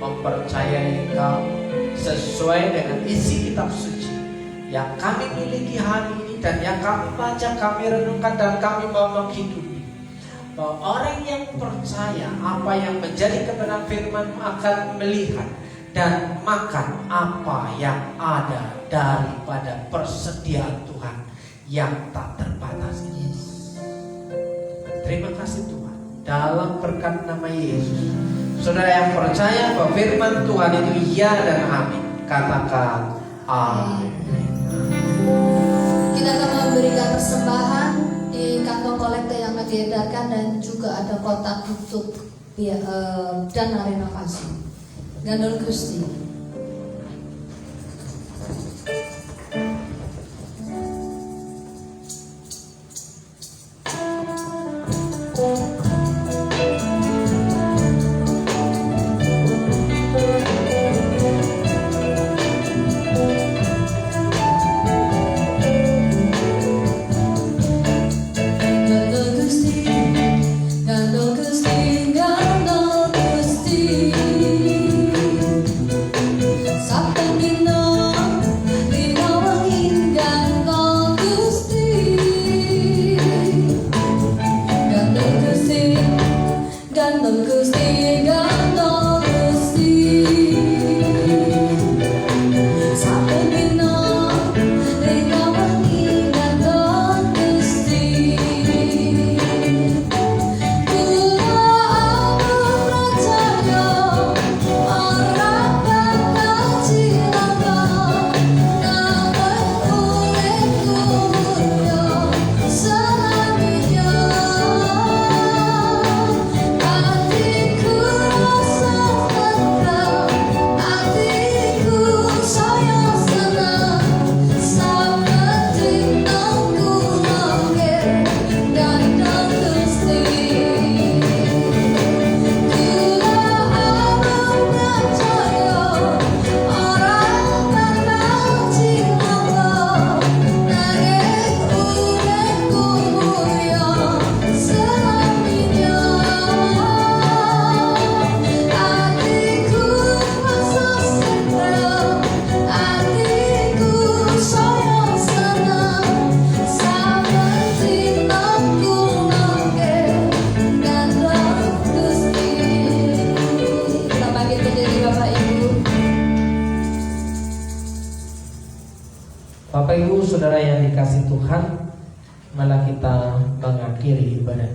Mempercayai Engkau sesuai dengan isi kitab suci yang kami miliki hari ini dan yang kami baca, kami renungkan, dan kami mau menghidupi. Bahwa orang yang percaya apa yang menjadi kebenaran firman akan melihat dan makan apa yang ada daripada persediaan Tuhan yang tak terbatas. Terima kasih Tuhan, dalam berkat nama Yesus. Saudara yang percaya bahwa firman Tuhan itu ya dan amin, katakan amin. Kita akan memberikan persembahan di kantong kolektor yang akan diedarkan, dan juga ada kotak untuk dana renovasi. Gandul Gusti.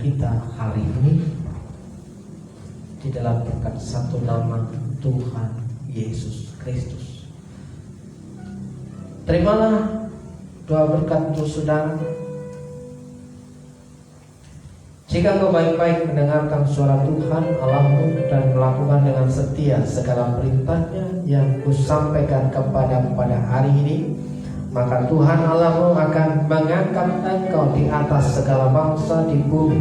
kita hari ini di dalam berkat satu nama Tuhan Yesus Kristus. Terimalah doa berkat untuk saudara. Jika engkau baik-baik mendengarkan suara Tuhan Allahmu dan melakukan dengan setia segala perintahnya yang kusampaikan kepadamu pada hari ini, maka Tuhan Allahmu akan mengangkat engkau di atas segala bangsa di bumi.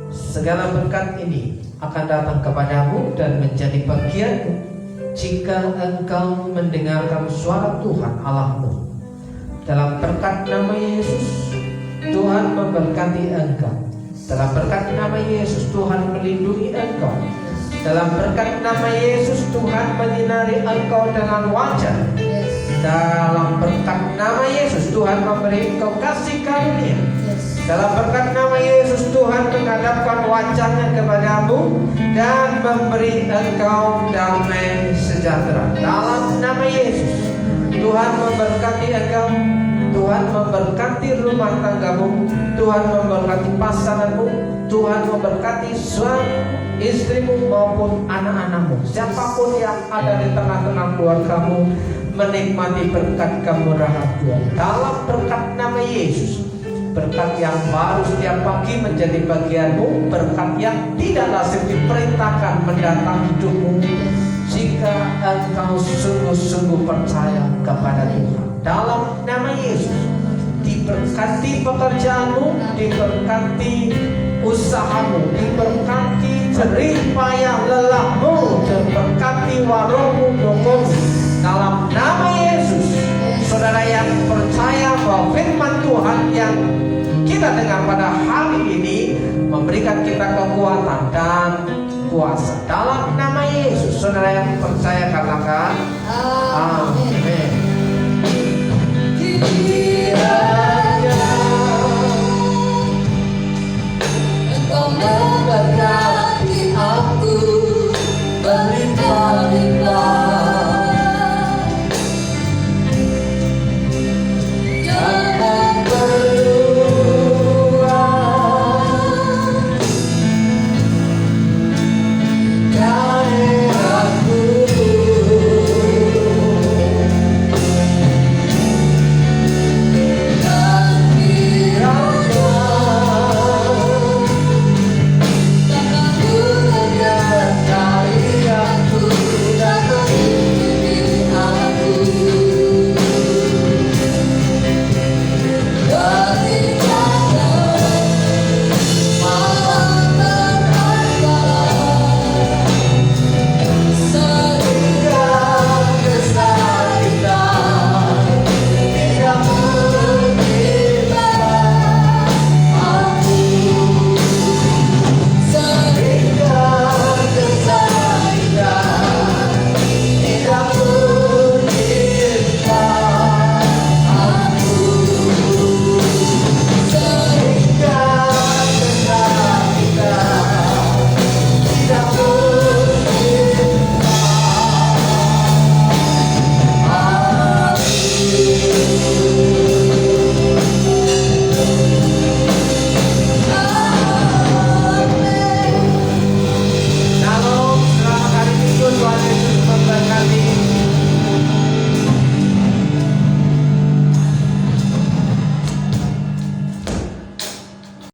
Segala berkat ini akan datang kepadamu dan menjadi bagianmu jika engkau mendengarkan suara Tuhan Allahmu. Dalam berkat nama Yesus, Tuhan memberkati engkau. Dalam berkat nama Yesus, Tuhan melindungi engkau. Dalam berkat nama Yesus, Tuhan menyinari engkau dengan wajah. Dalam berkat nama Yesus, Tuhan memberi engkau kasih karunia. Dalam berkat nama Yesus, Tuhan menghadapkan wajahnya kepadamu dan memberi engkau damai sejahtera. Dalam nama Yesus, Tuhan memberkati engkau. Tuhan memberkati rumah tanggamu. Tuhan memberkati pasanganmu. Tuhan memberkati suami, istrimu maupun anak-anakmu. Siapapun yang ada di tengah-tengah keluargamu menikmati berkat kemurahan Tuhan. Dalam berkat nama Yesus, berkat yang baru setiap pagi menjadi bagianmu. Berkat yang tidak lazim diperintahkan mendatang hidupmu jika engkau sungguh-sungguh percaya kepada Tuhan. Dalam nama Yesus, diberkati pekerjaanmu, diberkati usahamu, diberkati jerih payah lelahmu, diberkati warungmu, tokomu. Dalam nama Yesus, saudara yang percaya bahwa firman Tuhan yang kita dengar pada hari ini memberikan kita kekuatan dan kuasa. Dalam nama Yesus, saudara yang percaya katakan amin. Kiranya Engkau memberkati aku berlimpah.